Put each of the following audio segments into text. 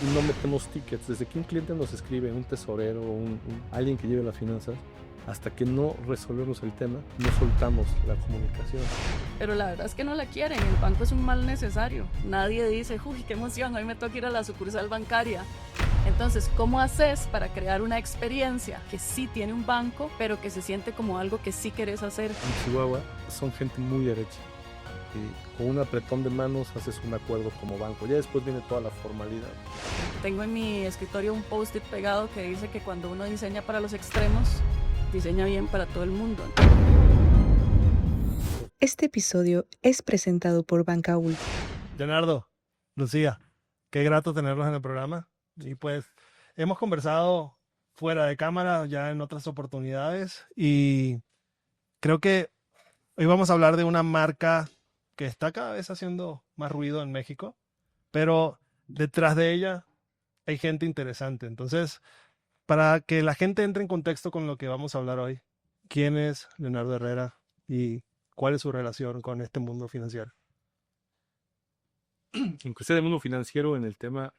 y no metemos tickets. Desde que un cliente nos escribe, un tesorero, alguien que lleve las finanzas, hasta que no resolvemos el tema, no soltamos la comunicación. Pero la verdad es que no la quieren, el banco es un mal necesario. Nadie dice, uy, qué emoción, hoy me toca ir a la sucursal bancaria. Entonces, ¿cómo haces para crear una experiencia que sí tiene un banco, pero que se siente como algo que sí querés hacer? En Chihuahua son gente muy derecha. Y con un apretón de manos haces un acuerdo como banco. Ya después viene toda la formalidad. Tengo en mi escritorio un post-it pegado que dice que cuando uno diseña para los extremos, diseña bien para todo el mundo. Este episodio es presentado por Bancaul. Leonardo, Lucía, qué grato tenerlos en el programa. Y pues hemos conversado fuera de cámara ya en otras oportunidades y creo que hoy vamos a hablar de una marca que está cada vez haciendo más ruido en México, pero detrás de ella hay gente interesante. Entonces, para que la gente entre en contexto con lo que vamos a hablar hoy, ¿quién es Leonardo Herrera y cuál es su relación con este mundo financiero? En cuestión del mundo financiero, en el tema,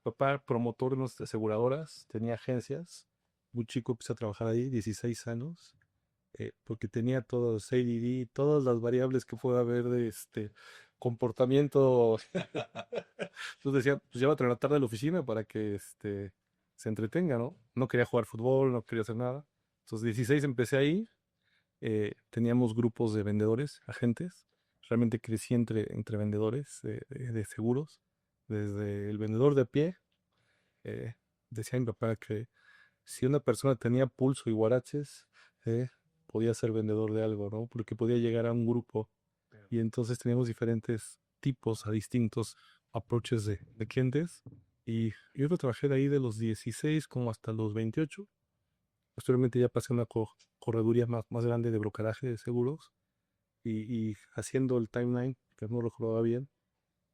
papá, promotor de unas aseguradoras, tenía agencias. Muy chico empecé a trabajar ahí, 16 años, porque tenía todos ADD, todas las variables que pueda haber de comportamiento. Entonces decía, pues llévatelo en la tarde a la oficina para que se entretenga, ¿no? No quería jugar fútbol, no quería hacer nada. Entonces 16 empecé ahí, teníamos grupos de vendedores, agentes. Realmente crecí entre vendedores de seguros, desde el vendedor de a pie. eh, Decía mi papá que si una persona tenía pulso y guaraches, eh, podía ser vendedor de algo, ¿no? Porque podía llegar a un grupo y entonces teníamos diferentes tipos a distintos approaches de clientes. Y yo trabajé de ahí de los 16 como hasta los 28. Posteriormente ya pasé a una correduría más grande de brokeraje de seguros y haciendo el timeline, que no recordaba bien,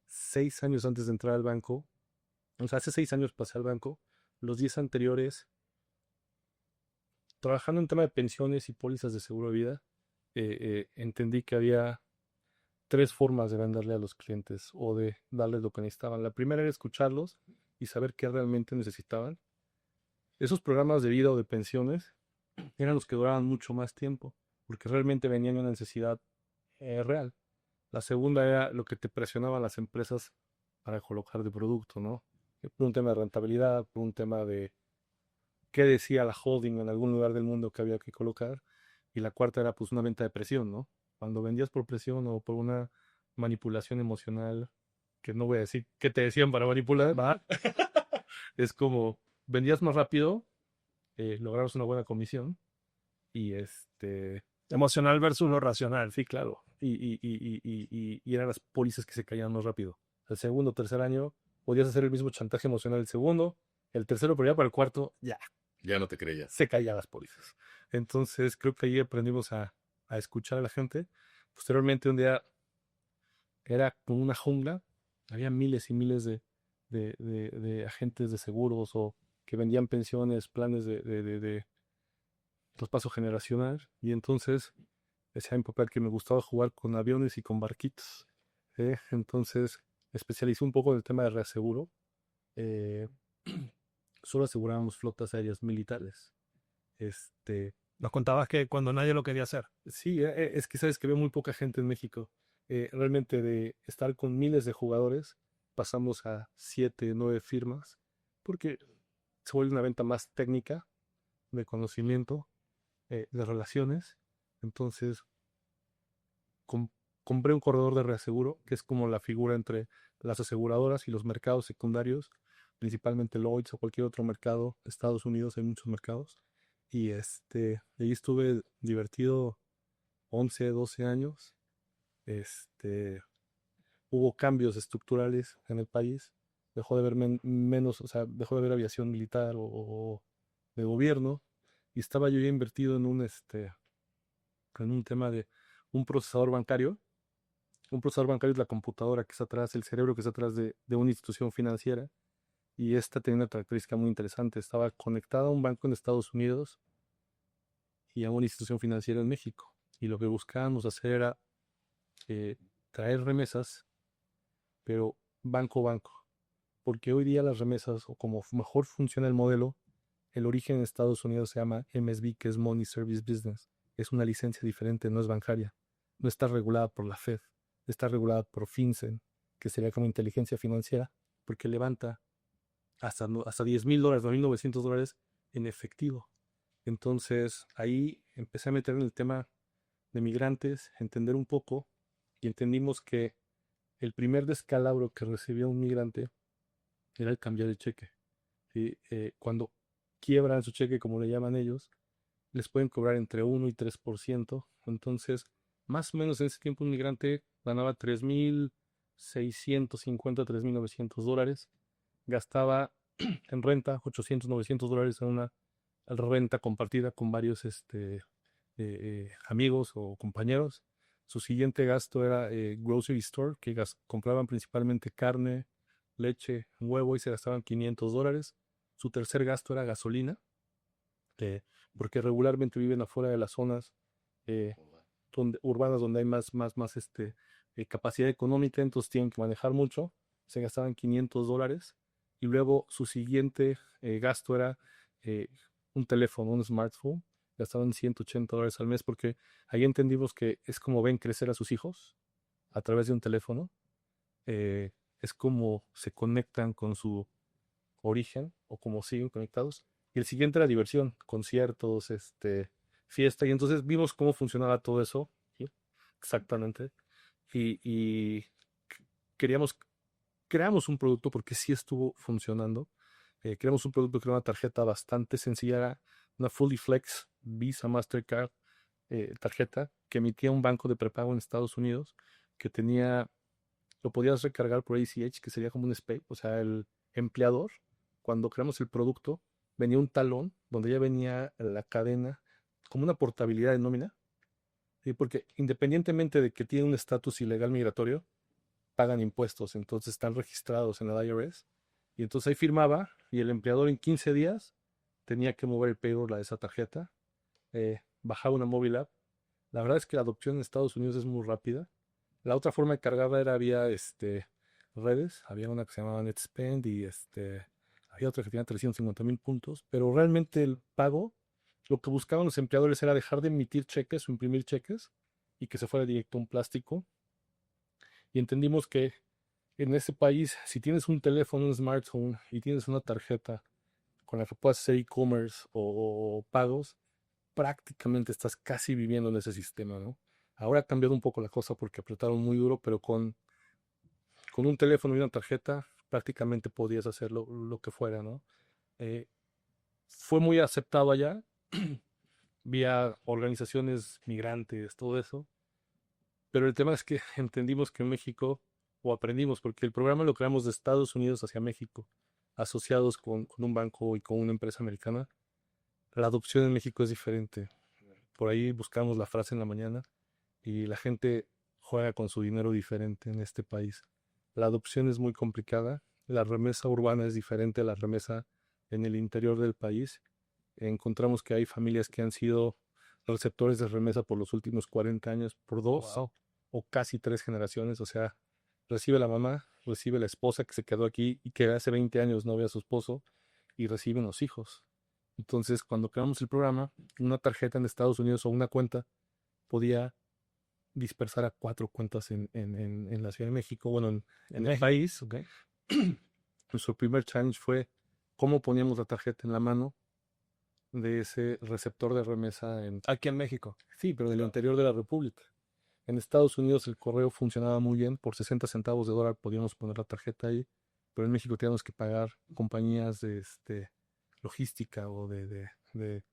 6 años antes de entrar al banco, o sea, hace 6 años pasé al banco, los 10 anteriores trabajando en tema de pensiones y pólizas de seguro de vida, entendí que había tres formas de venderle a los clientes o de darles lo que necesitaban. La primera era escucharlos y saber qué realmente necesitaban. Esos programas de vida o de pensiones eran los que duraban mucho más tiempo, porque realmente venían de una necesidad real. La segunda era lo que te presionaban las empresas para colocar de producto, ¿no? Por un tema de rentabilidad, por un tema de qué decía la holding en algún lugar del mundo que había que colocar. Y la cuarta era pues una venta de presión, ¿no? Cuando vendías por presión o por una manipulación emocional, que no voy a decir qué te decían para manipular, ¿Va? es como vendías más rápido, lograbas una buena comisión y Emocional versus lo racional. sí, claro, y eran las pólizas que se caían más rápido. El segundo o tercer año podías hacer el mismo chantaje emocional el segundo, el tercero, pero ya para el cuarto, ya no te creías. Se caían las pólizas. Entonces creo que ahí aprendimos a escuchar a la gente. Posteriormente un día era como una jungla, había miles y miles de agentes de seguros o que vendían pensiones, planes de traspaso generacional. Y entonces decía mi papá que me gustaba jugar con aviones y con barquitos. Entonces especialicé un poco en el tema de reaseguro. Eh, Solo asegurábamos flotas aéreas militares. Este, Nos contabas que cuando nadie lo quería hacer. sí, es que sabes que veo muy poca gente en México. Realmente de estar con miles de jugadores, pasamos a 7, 9 firmas, porque se vuelve una venta más técnica, de conocimiento, de relaciones. Entonces, com- compré un corredor de reaseguro, que es como la figura entre las aseguradoras y los mercados secundarios, principalmente Lloyds o cualquier otro mercado, Estados Unidos hay muchos mercados. Y ahí estuve divertido 11, 12 años. Este, Hubo cambios estructurales en el país. Dejó de haber menos, o sea, dejó de haber aviación militar o de gobierno. Y estaba yo ya invertido en un tema de un procesador bancario. Un procesador bancario es la computadora que está atrás, el cerebro que está atrás de una institución financiera. Y esta tenía una característica muy interesante. Estaba conectada a un banco en Estados Unidos y a una institución financiera en México. Y lo que buscábamos hacer era traer remesas, pero banco a banco. porque hoy día las remesas, o como mejor funciona el modelo, el origen en Estados Unidos se llama MSB, que es Money Service Business. Es una licencia diferente, no es bancaria. No está regulada por la Fed, está regulada por FinCEN, que sería como inteligencia financiera, porque levanta hasta $10,000, $9,900 en efectivo. Entonces ahí empecé a meter en el tema de migrantes, entender un poco, y entendimos que el primer descalabro que recibía un migrante era el cambiar el cheque. ¿Sí? Cuando quiebran su cheque, como le llaman ellos, les pueden cobrar entre 1 y 3%. Entonces, más o menos en ese tiempo un migrante ganaba $3,650, $3,900. Gastaba en renta $800, $900 en una renta compartida con varios amigos o compañeros. Su siguiente gasto era grocery store, que compraban principalmente carne, leche, huevo y se gastaban $500. Su tercer gasto era gasolina, porque regularmente viven afuera de las zonas urbanas donde hay más capacidad económica, entonces tienen que manejar mucho. Se gastaban $500. Y luego su siguiente gasto era un teléfono, un smartphone. Gastaban $180 al mes, porque ahí entendimos que es como ven crecer a sus hijos a través de un teléfono. Es como se conectan con su origen o como siguen conectados. Y el siguiente era diversión, conciertos, fiesta. Y entonces vimos cómo funcionaba todo eso, ¿sí? Exactamente. Y queríamos, creamos un producto porque sí estuvo funcionando. Creamos un producto que era una tarjeta bastante sencilla, era una Fully Flex Visa Mastercard tarjeta que emitía un banco de prepago en Estados Unidos, que lo podías recargar por ACH, que sería como un SPAY, o sea, el empleador, cuando creamos el producto, venía un talón donde ya venía la cadena, como una portabilidad de nómina, ¿sí? Porque independientemente de que tiene un estatus ilegal migratorio, pagan impuestos, entonces están registrados en el IRS, y entonces ahí firmaba, y el empleador en 15 días tenía que mover el payroll a esa tarjeta, bajaba una móvil app. La verdad es que la adopción en Estados Unidos es muy rápida. La otra forma de cargarla era vía redes. Había una que se llamaba NetSpend y había otra que tenía 350,000 puntos. Pero realmente el pago, lo que buscaban los empleadores era dejar de emitir cheques o imprimir cheques y que se fuera directo a un plástico. Y entendimos que en ese país, si tienes un teléfono, un smartphone y tienes una tarjeta con la que puedas hacer e-commerce o pagos, prácticamente estás casi viviendo en ese sistema, ¿no? Ahora ha cambiado un poco la cosa porque apretaron muy duro, pero con un teléfono y una tarjeta prácticamente podías hacer lo que fuera, ¿no? Eh, Fue muy aceptado allá, vía organizaciones migrantes, todo eso, pero el tema es que entendimos que en México, o aprendimos, porque el programa lo creamos de Estados Unidos hacia México, asociados con un banco y con una empresa americana. La adopción en México es diferente. Por ahí buscamos la frase en la mañana y la gente juega con su dinero diferente en este país. La adopción es muy complicada. La remesa urbana es diferente a la remesa en el interior del país. Encontramos que hay familias que han sido receptores de remesa por los últimos 40 años, por dos o casi tres generaciones. O sea, recibe la mamá, recibe la esposa que se quedó aquí y que hace 20 años no ve a su esposo, y reciben los hijos. Entonces, cuando creamos el programa, una tarjeta en Estados Unidos o una cuenta podía dispersar a 4 cuentas en la Ciudad de México, bueno, en el país. Okay. Nuestro primer challenge fue cómo poníamos la tarjeta en la mano de ese receptor de remesa Aquí en México. sí, pero del interior de la República. En Estados Unidos el correo funcionaba muy bien, por 60 centavos de dólar podíamos poner la tarjeta ahí, pero en México teníamos que pagar compañías de logística o de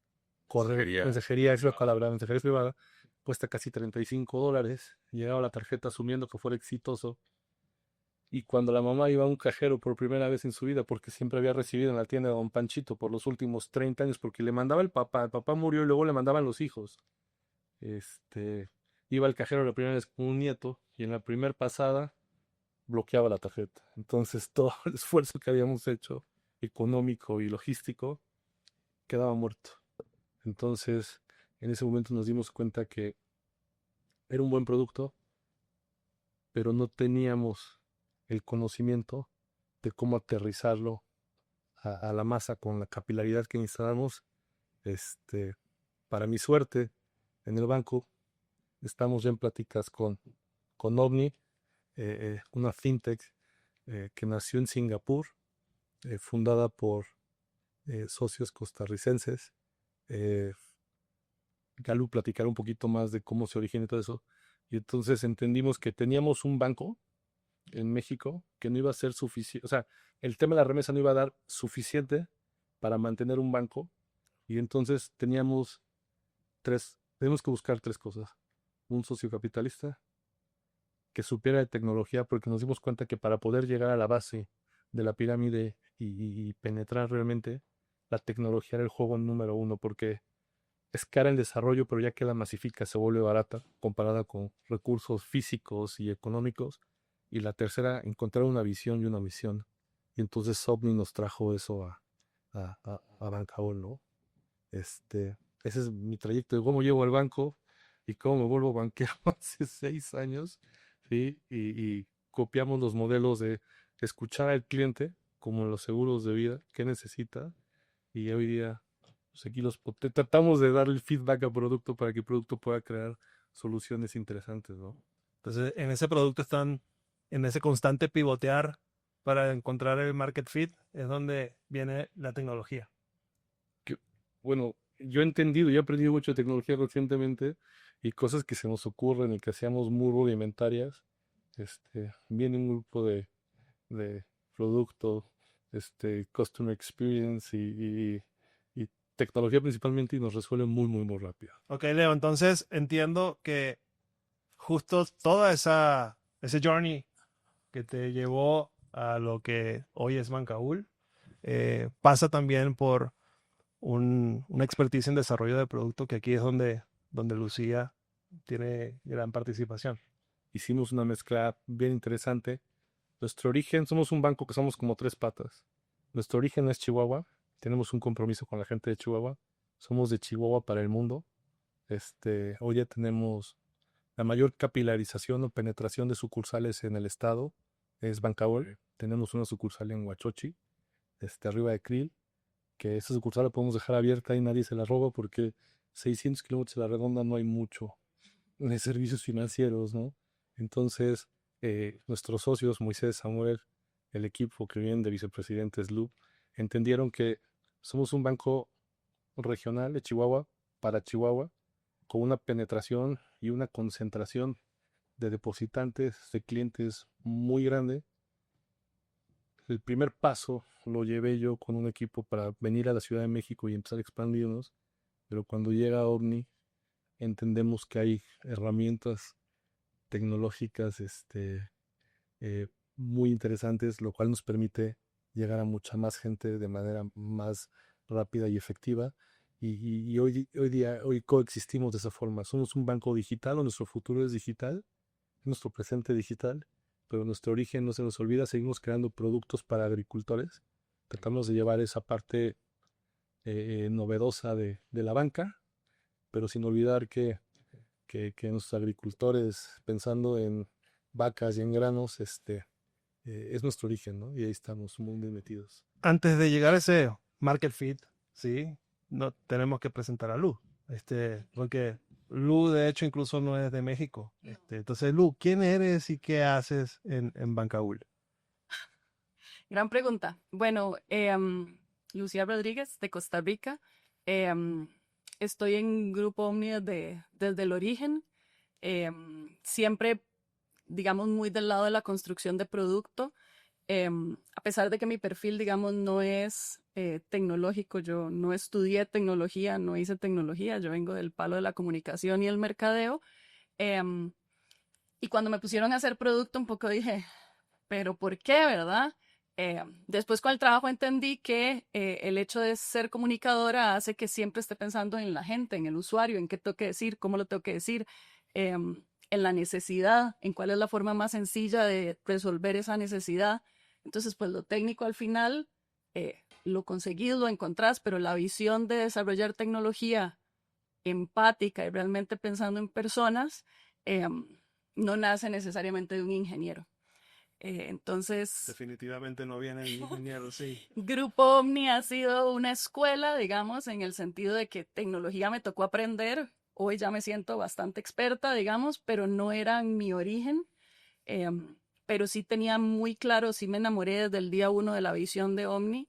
correo, mensajería, es lo que hablaba, mensajería privada, cuesta casi $35. Llegaba la tarjeta asumiendo que fuera exitoso. Y cuando la mamá iba a un cajero por primera vez en su vida, porque siempre había recibido en la tienda de Don Panchito por los últimos 30 años, porque le mandaba el papá murió y luego le mandaban los hijos. Iba al cajero la primera vez con un nieto y en la primera pasada bloqueaba la tarjeta. Entonces todo el esfuerzo que habíamos hecho, económico y logístico, quedaba muerto. Entonces, en ese momento nos dimos cuenta que era un buen producto, pero no teníamos el conocimiento de cómo aterrizarlo a la masa con la capilaridad que necesitamos. Para mi suerte, en el banco estamos ya en pláticas con Omni, una fintech que nació en Singapur, fundada por socios costarricenses. Galu platicar un poquito más de cómo se origina y todo eso. Y entonces entendimos que teníamos un banco en México que no iba a ser suficiente, o sea, el tema de la remesa no iba a dar suficiente para mantener un banco. Y entonces teníamos que buscar tres cosas. Un socio capitalista que supiera de tecnología, porque nos dimos cuenta que para poder llegar a la base de la pirámide y penetrar realmente, la tecnología era el juego número uno, porque es cara en desarrollo, pero ya que la masifica se vuelve barata comparada con recursos físicos y económicos. Y la tercera, encontrar una visión y una misión. Y entonces Omni nos trajo eso a Bancaol, ¿no? Ese es mi trayecto de cómo llego al banco y cómo me vuelvo banquero hace 6 años, ¿sí? Y copiamos los modelos de escuchar al cliente, como en los seguros de vida, qué necesita. Y hoy día, pues aquí tratamos de darle feedback al producto para que el producto pueda crear soluciones interesantes, ¿no? Entonces, en ese producto están en ese constante pivotear para encontrar el market fit, es donde viene la tecnología. Bueno, yo he entendido y he aprendido mucho de tecnología recientemente y cosas que se nos ocurren y que hacíamos muy rudimentarias. Viene un grupo de producto, customer experience y tecnología principalmente y nos resuelve muy, muy, muy rápido. Ok, Leo, entonces entiendo que justo ese journey que te llevó a lo que hoy es Bancaul, pasa también por una expertise en desarrollo de producto, que aquí es donde Lucía tiene gran participación. Hicimos una mezcla bien interesante. Nuestro origen, somos un banco que somos como tres patas. Nuestro origen es Chihuahua. Tenemos un compromiso con la gente de Chihuahua. Somos de Chihuahua para el mundo. Hoy ya tenemos la mayor capilarización o penetración de sucursales en el estado. Es Bancaol. Tenemos una sucursal en Huachochi, arriba de Krill, que esa sucursal la podemos dejar abierta y nadie se la roba porque 600 kilómetros a la redonda no hay mucho de servicios financieros, ¿no? Entonces, nuestros socios, Moisés, Samuel, el equipo que viene de vicepresidentes Loop, entendieron que somos un banco regional de Chihuahua para Chihuahua, con una penetración y una concentración de depositantes, de clientes muy grande. El primer paso lo llevé yo con un equipo para venir a la Ciudad de México y empezar a expandirnos, pero cuando llega OVNI entendemos que hay herramientas tecnológicas muy interesantes, lo cual nos permite llegar a mucha más gente de manera más rápida y efectiva. Y hoy coexistimos de esa forma. Somos un banco digital, o nuestro futuro es digital, nuestro presente digital, pero nuestro origen no se nos olvida. Seguimos creando productos para agricultores. Tratamos de llevar esa parte novedosa de la banca, pero sin olvidar que nuestros agricultores, pensando en vacas y en granos, es nuestro origen, ¿no? Y ahí estamos muy bien metidos. Antes de llegar a ese market fit, ¿sí? No tenemos que presentar a Lu, porque Lu de hecho incluso no es de México. Entonces, Lu, ¿quién eres y qué haces en Bancaul? Gran pregunta. Bueno, Lucía Rodríguez de Costa Rica. Estoy en Grupo Omni desde el origen. Siempre, digamos, muy del lado de la construcción de producto. A pesar de que mi perfil, digamos, no es tecnológico, yo no estudié tecnología, no hice tecnología, yo vengo del palo de la comunicación y el mercadeo. Y cuando me pusieron a hacer producto, un poco dije, ¿pero por qué, verdad? Después con el trabajo entendí que el hecho de ser comunicadora hace que siempre esté pensando en la gente, en el usuario, en qué tengo que decir, cómo lo tengo que decir, en la necesidad, en cuál es la forma más sencilla de resolver esa necesidad. Entonces, pues lo técnico al final lo conseguís, lo encontrás, pero la visión de desarrollar tecnología empática y realmente pensando en personas no nace necesariamente de un ingeniero. Entonces, Definitivamente no viene el ingeniero, sí. Grupo Omni ha sido una escuela, digamos, en el sentido de que tecnología me tocó aprender. Hoy ya me siento bastante experta, digamos, pero no era mi origen. Pero sí tenía muy claro, sí me enamoré desde el día uno de la visión de Omni.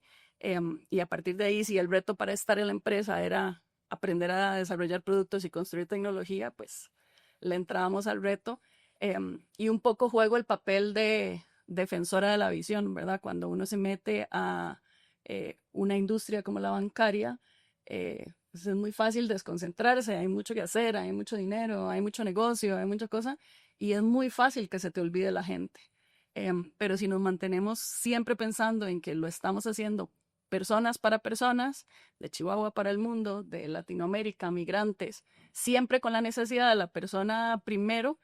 Y a partir de ahí, si el reto para estar en la empresa era aprender a desarrollar productos y construir tecnología, pues le entrábamos al reto. Y un poco juego el papel de defensora de la visión, ¿verdad? Cuando uno se mete a una industria como la bancaria, pues es muy fácil desconcentrarse, hay mucho que hacer, hay mucho dinero, hay mucho negocio, hay mucha cosa, y es muy fácil que se te olvide la gente. Pero si nos mantenemos siempre pensando en que lo estamos haciendo personas para personas, de Chihuahua para el mundo, de Latinoamérica, migrantes, siempre con la necesidad de la persona primero,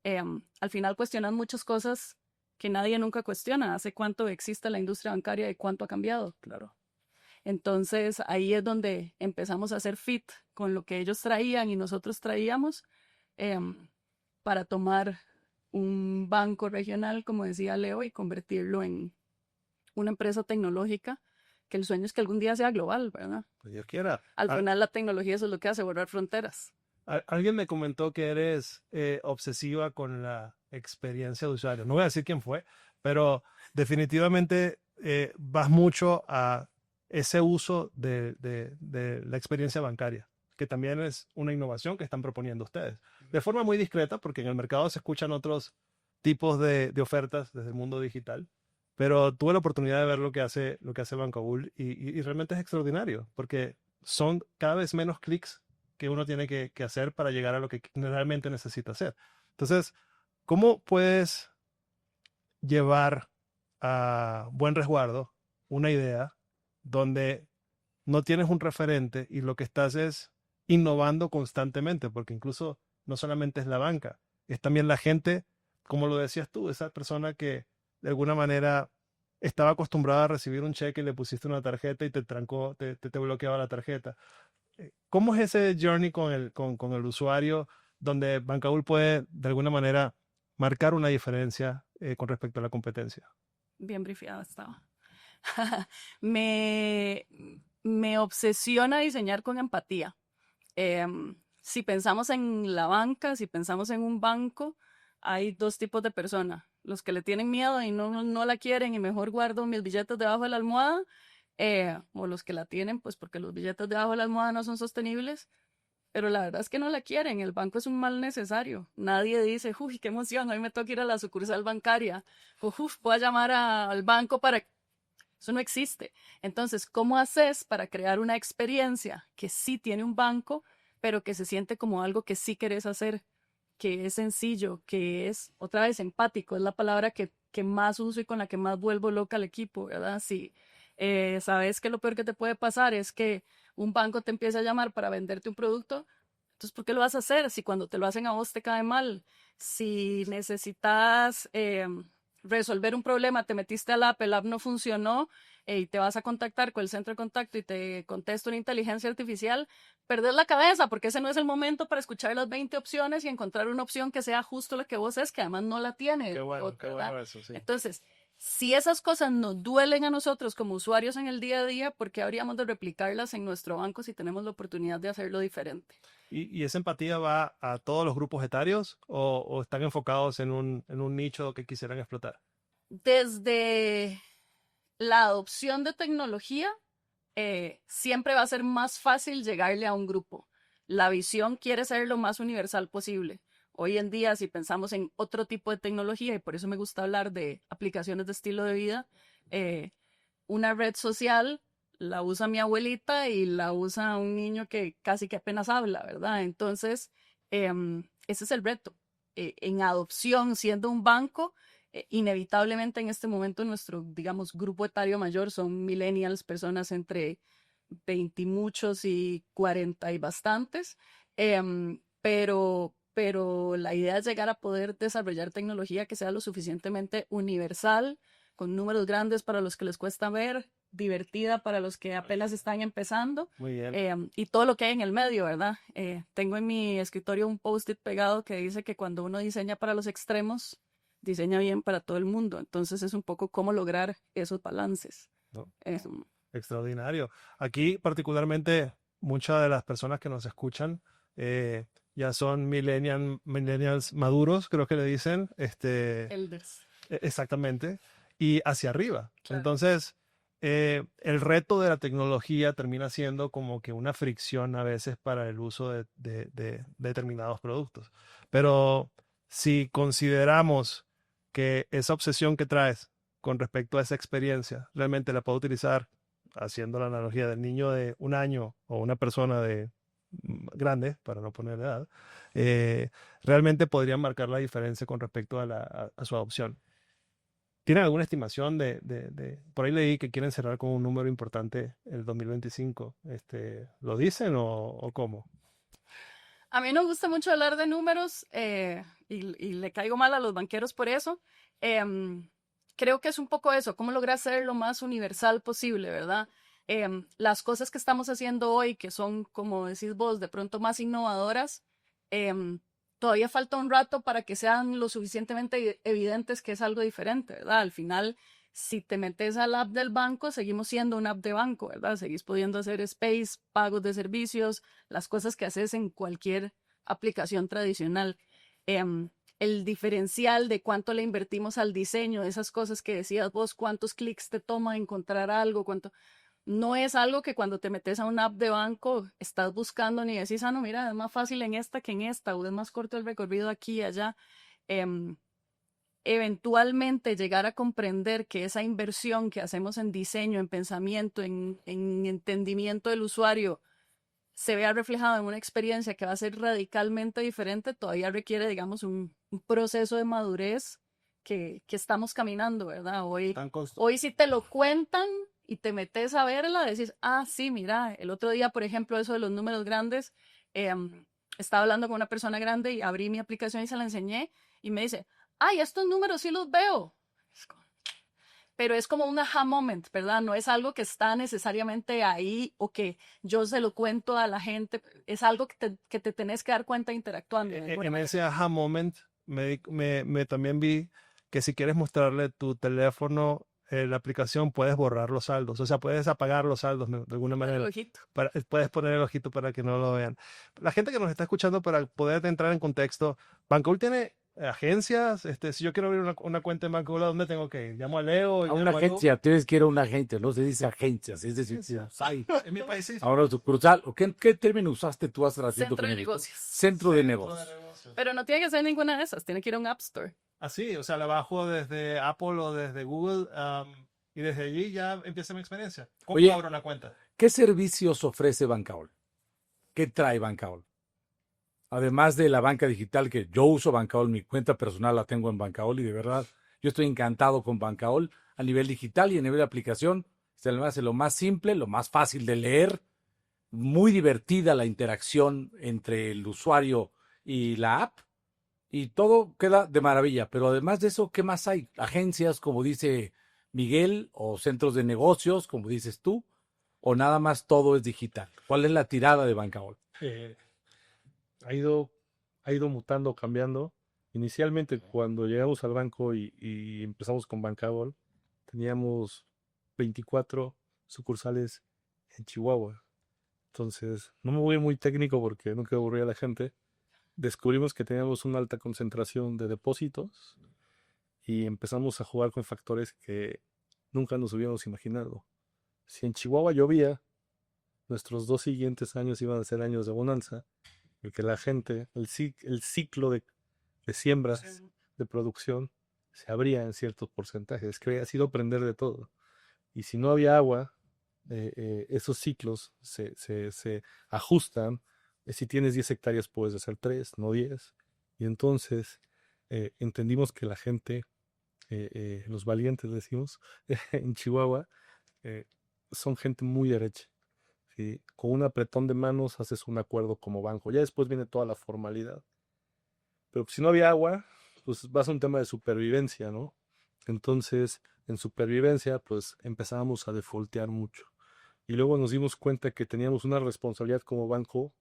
al final cuestionan muchas cosas que nadie nunca cuestiona. ¿Hace cuánto existe la industria bancaria y cuánto ha cambiado? Claro. Entonces ahí es donde empezamos a hacer fit con lo que ellos traían y nosotros traíamos para tomar un banco regional, como decía Leo, y convertirlo en una empresa tecnológica, que el sueño es que algún día sea global, ¿verdad? Pues Dios quiera. Al final la tecnología eso es lo que hace, borrar fronteras. Alguien me comentó que eres obsesiva con la experiencia de usuario. No voy a decir quién fue, pero definitivamente vas mucho a ese uso de la experiencia bancaria, que también es una innovación que están proponiendo ustedes. De forma muy discreta, porque en el mercado se escuchan otros tipos de ofertas desde el mundo digital, pero tuve la oportunidad de ver lo que hace Bancabull y realmente es extraordinario, porque son cada vez menos clics que uno tiene que hacer para llegar a lo que realmente necesita hacer. Entonces, ¿cómo puedes llevar a buen resguardo una idea donde no tienes un referente y lo que estás es innovando constantemente? Porque incluso no solamente es la banca, es también la gente, como lo decías tú, esa persona que de alguna manera estaba acostumbrada a recibir un cheque y le pusiste una tarjeta y te trancó, te bloqueaba la tarjeta. ¿Cómo es ese journey con el usuario donde Bancabull puede de alguna manera marcar una diferencia con respecto a la competencia? Bien brifiada estaba. me, me obsesiona diseñar con empatía. Si pensamos en la banca, si pensamos en un banco, hay dos tipos de personas. Los que le tienen miedo y no la quieren y mejor guardo mis billetes debajo de la almohada, o los que la tienen, pues porque los billetes debajo de la almohada no son sostenibles, pero la verdad es que no la quieren. El banco es un mal necesario. Nadie dice, uy, qué emoción, hoy me toca ir a la sucursal bancaria, o voy a llamar al banco para... Eso no existe. Entonces, ¿cómo haces para crear una experiencia que sí tiene un banco, pero que se siente como algo que sí querés hacer, que es sencillo, que es, otra vez, empático? Es la palabra que más uso y con la que más vuelvo loca al equipo, ¿verdad? Si sabes que lo peor que te puede pasar es que un banco te empiece a llamar para venderte un producto, entonces, ¿por qué lo vas a hacer si cuando te lo hacen a vos te cae mal? Si necesitas resolver un problema, te metiste al app, el app no funcionó y te vas a contactar con el centro de contacto y te contesta una inteligencia artificial, perdés la cabeza porque ese no es el momento para escuchar las 20 opciones y encontrar una opción que sea justo lo que vos es, que además no la tiene. Qué bueno eso, sí. Entonces, si esas cosas nos duelen a nosotros como usuarios en el día a día, ¿por qué habríamos de replicarlas en nuestro banco si tenemos la oportunidad de hacerlo diferente? ¿Y esa empatía va a todos los grupos etarios o están enfocados en un nicho que quisieran explotar? Desde la adopción de tecnología, siempre va a ser más fácil llegarle a un grupo. La visión quiere ser lo más universal posible. Hoy en día, si pensamos en otro tipo de tecnología, y por eso me gusta hablar de aplicaciones de estilo de vida, una red social la usa mi abuelita y la usa un niño que casi que apenas habla, ¿verdad? Entonces, ese es el reto. En adopción, siendo un banco, inevitablemente en este momento nuestro, digamos, grupo etario mayor son millennials, personas entre 20 y muchos y 40 y bastantes, pero la idea es llegar a poder desarrollar tecnología que sea lo suficientemente universal, con números grandes para los que les cuesta ver, divertida para los que apenas están empezando. Muy bien. Y todo lo que hay en el medio, ¿verdad? Tengo en mi escritorio un post-it pegado que dice que cuando uno diseña para los extremos, diseña bien para todo el mundo. Entonces es un poco cómo lograr esos balances. ¿no? Eh, Extraordinario. Aquí, particularmente, muchas de las personas que nos escuchan ya son millennials maduros, creo que le dicen, Elders. exactamente, y hacia arriba. Claro. Entonces, el reto de la tecnología termina siendo como que una fricción a veces para el uso de determinados productos. Pero si consideramos que esa obsesión que traes con respecto a esa experiencia realmente la puedo utilizar, haciendo la analogía del niño de 1 año o una persona de grande, para no poner edad, realmente podrían marcar la diferencia con respecto a su adopción. ¿Tienen alguna estimación por ahí leí que quieren cerrar con un número importante el 2025? ¿Lo dicen o cómo? A mí no me gusta mucho hablar de números y le caigo mal a los banqueros por eso. Creo que es un poco eso, cómo lograr ser lo más universal posible, ¿verdad? Las cosas que estamos haciendo hoy, que son, como decís vos, de pronto más innovadoras, todavía falta un rato para que sean lo suficientemente evidentes que es algo diferente, ¿verdad? Al final, si te metes al app del banco, seguimos siendo una app de banco, ¿verdad? Seguís pudiendo hacer space, pagos de servicios, las cosas que haces en cualquier aplicación tradicional. El diferencial de cuánto le invertimos al diseño, esas cosas que decías vos, cuántos clics te toma encontrar algo, cuánto... No es algo que cuando te metes a una app de banco estás buscando ni decís, no, mira, es más fácil en esta que en esta, o es más corto el recorrido aquí y allá. Eventualmente llegar a comprender que esa inversión que hacemos en diseño, en pensamiento, en entendimiento del usuario, se vea reflejado en una experiencia que va a ser radicalmente diferente, todavía requiere, digamos, un proceso de madurez que estamos caminando, ¿verdad? Hoy si te lo cuentan y te metes a verla, decís, sí, mira, el otro día, por ejemplo, eso de los números grandes, estaba hablando con una persona grande y abrí mi aplicación y se la enseñé y me dice, estos números sí los veo. Pero es como un aha moment, ¿verdad? No es algo que está necesariamente ahí o que yo se lo cuento a la gente, es algo que te tenés que dar cuenta interactuando. En ese aha moment también vi que si quieres mostrarle tu teléfono, la aplicación, puedes borrar los saldos, o sea, puedes apagar los saldos de alguna manera. Puedes poner el ojito para que no lo vean. La gente que nos está escuchando, para poder entrar en contexto, Bancool tiene agencias. Si yo quiero abrir una cuenta en Bancool, ¿a dónde tengo que ir? ¿Llamo a Leo? A una agencia, tienes que ir a una agencia, no se dice agencias, es decir, en mi país sí. ahora sucursal, ¿qué término usaste tú hace ratito? Centro de negocios. Centro de negocios. Pero no tiene que ser ninguna de esas, tiene que ir a un App Store. Así, o sea, la bajo desde Apple o desde Google y desde allí ya empieza mi experiencia. ¿Cómo abro una cuenta? ¿Qué servicios ofrece Bancaol? ¿Qué trae Bancaol? Además de la banca digital, que yo uso Bancaol, mi cuenta personal la tengo en Bancaol y de verdad yo estoy encantado con Bancaol a nivel digital y a nivel de aplicación. Se me hace lo más simple, lo más fácil de leer, muy divertida la interacción entre el usuario y la app y todo queda de maravilla. Pero además de eso, ¿qué más hay? Agencias, como dice Miguel, o centros de negocios, como dices tú, o nada más todo es digital. ¿Cuál es la tirada de Bancaol? Ha ido mutando, cambiando. Inicialmente, cuando llegamos al banco y empezamos con Bancaol, teníamos 24 sucursales en Chihuahua. Entonces, no me voy muy técnico porque no quiero aburrir a la gente. Descubrimos que teníamos una alta concentración de depósitos y empezamos a jugar con factores que nunca nos hubiéramos imaginado. Si en Chihuahua llovía, nuestros 2 siguientes años iban a ser años de bonanza, porque la gente, el ciclo de siembras, de producción, se abría en ciertos porcentajes, que había sido aprender de todo. Y si no había agua, esos ciclos se ajustan. Si tienes 10 hectáreas puedes hacer 3, no 10. Y entonces entendimos que la gente, los valientes decimos, en Chihuahua, son gente muy derecha. ¿Sí? Con un apretón de manos haces un acuerdo como banco. Ya después viene toda la formalidad. Pero si no había agua, pues vas a un tema de supervivencia, ¿no? Entonces, en supervivencia, pues empezábamos a defaultear mucho. Y luego nos dimos cuenta que teníamos una responsabilidad como banco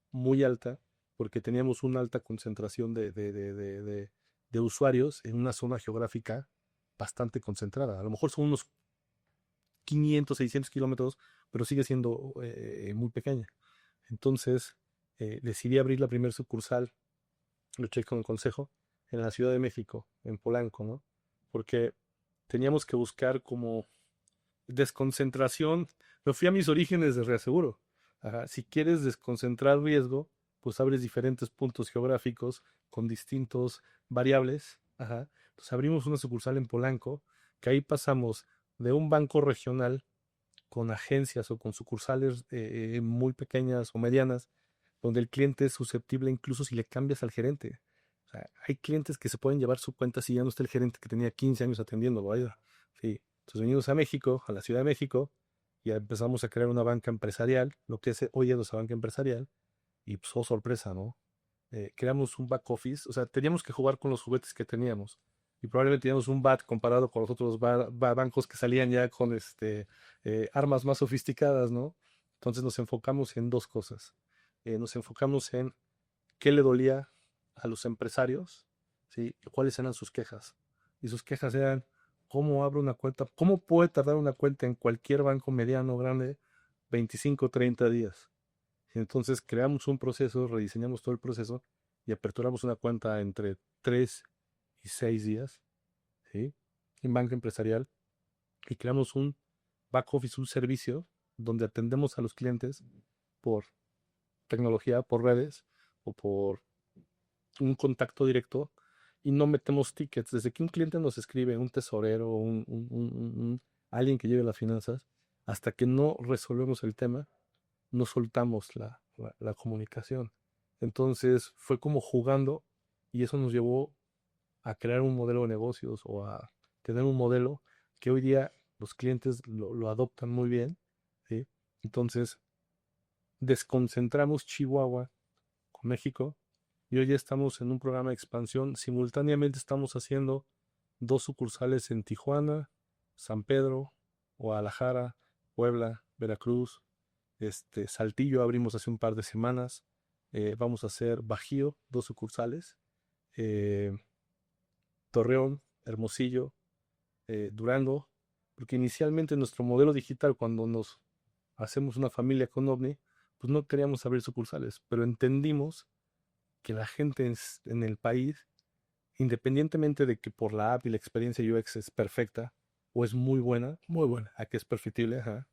muy alta, porque teníamos una alta concentración de de usuarios en una zona geográfica bastante concentrada. A lo mejor son unos 500, 600 kilómetros, pero sigue siendo muy pequeña. Entonces, decidí abrir la primera sucursal, lo chequé con el consejo, en la Ciudad de México, en Polanco, ¿no? Porque teníamos que buscar como desconcentración. Me fui a mis orígenes de reaseguro. Ajá. Si quieres desconcentrar riesgo, pues abres diferentes puntos geográficos con distintos variables. Ajá. Entonces abrimos una sucursal en Polanco, que ahí pasamos de un banco regional con agencias o con sucursales muy pequeñas o medianas, donde el cliente es susceptible incluso si le cambias al gerente. O sea, hay clientes que se pueden llevar su cuenta si ya no está el gerente que tenía 15 años atendiéndolo. Sí. Entonces venimos a México, a la Ciudad de México, y ya empezamos a crear una banca empresarial, lo que es hoy es nuestra banca empresarial, y pues, oh sorpresa, ¿no? Creamos un back office, o sea, teníamos que jugar con los juguetes que teníamos, y probablemente teníamos un BAT comparado con los otros bancos que salían ya con armas más sofisticadas, ¿no? Entonces nos enfocamos en dos cosas. Nos enfocamos en qué le dolía a los empresarios, ¿sí? ¿Cuáles eran sus quejas? Y sus quejas eran, ¿cómo abro una cuenta? ¿Cómo puede tardar una cuenta en cualquier banco mediano o grande 25 o 30 días? Y entonces creamos un proceso, rediseñamos todo el proceso y aperturamos una cuenta entre 3 y 6 días, ¿sí? En banca empresarial, y creamos un back office, un servicio donde atendemos a los clientes por tecnología, por redes o por un contacto directo, y no metemos tickets. Desde que un cliente nos escribe, un tesorero, alguien que lleve las finanzas, hasta que no resolvemos el tema, no soltamos la comunicación. Entonces fue como jugando, y eso nos llevó a crear un modelo de negocios o a tener un modelo que hoy día los clientes lo adoptan muy bien, ¿sí? Entonces desconcentramos Chihuahua con México, y hoy ya estamos en un programa de expansión. Simultáneamente estamos haciendo 2 sucursales en Tijuana, San Pedro, Guadalajara, Puebla, Veracruz, Saltillo abrimos hace un par de semanas. Vamos a hacer Bajío, 2 sucursales, eh, Torreón, Hermosillo, Durango, porque inicialmente nuestro modelo digital, cuando nos hacemos una familia con OVNI, pues no queríamos abrir sucursales, pero entendimos que la gente en el país, independientemente de que por la app y la experiencia UX es perfecta o es muy buena, a que es perfectible, ajá,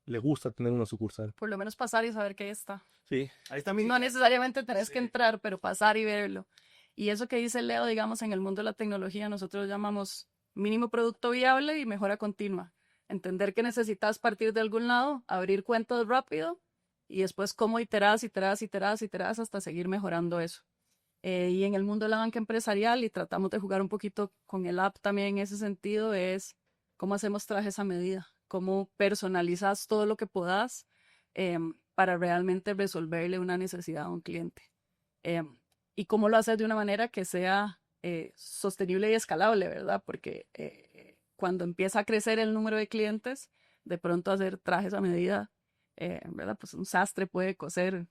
le gusta tener una sucursal. Por lo menos pasar y saber que ahí está. Sí, ahí está mi... No necesariamente tenés que entrar, pero pasar y verlo. Y eso que dice Leo, digamos, en el mundo de la tecnología, nosotros llamamos mínimo producto viable y mejora continua. Entender que necesitas partir de algún lado, abrir cuentas rápido y después cómo iterás hasta seguir mejorando eso. Y en el mundo de la banca empresarial, y tratamos de jugar un poquito con el app también en ese sentido, es cómo hacemos trajes a medida, cómo personalizas todo lo que puedas para realmente resolverle una necesidad a un cliente. Y cómo lo haces de una manera que sea sostenible y escalable, ¿verdad? Porque cuando empieza a crecer el número de clientes, de pronto hacer trajes a medida, ¿verdad? Pues un sastre puede coser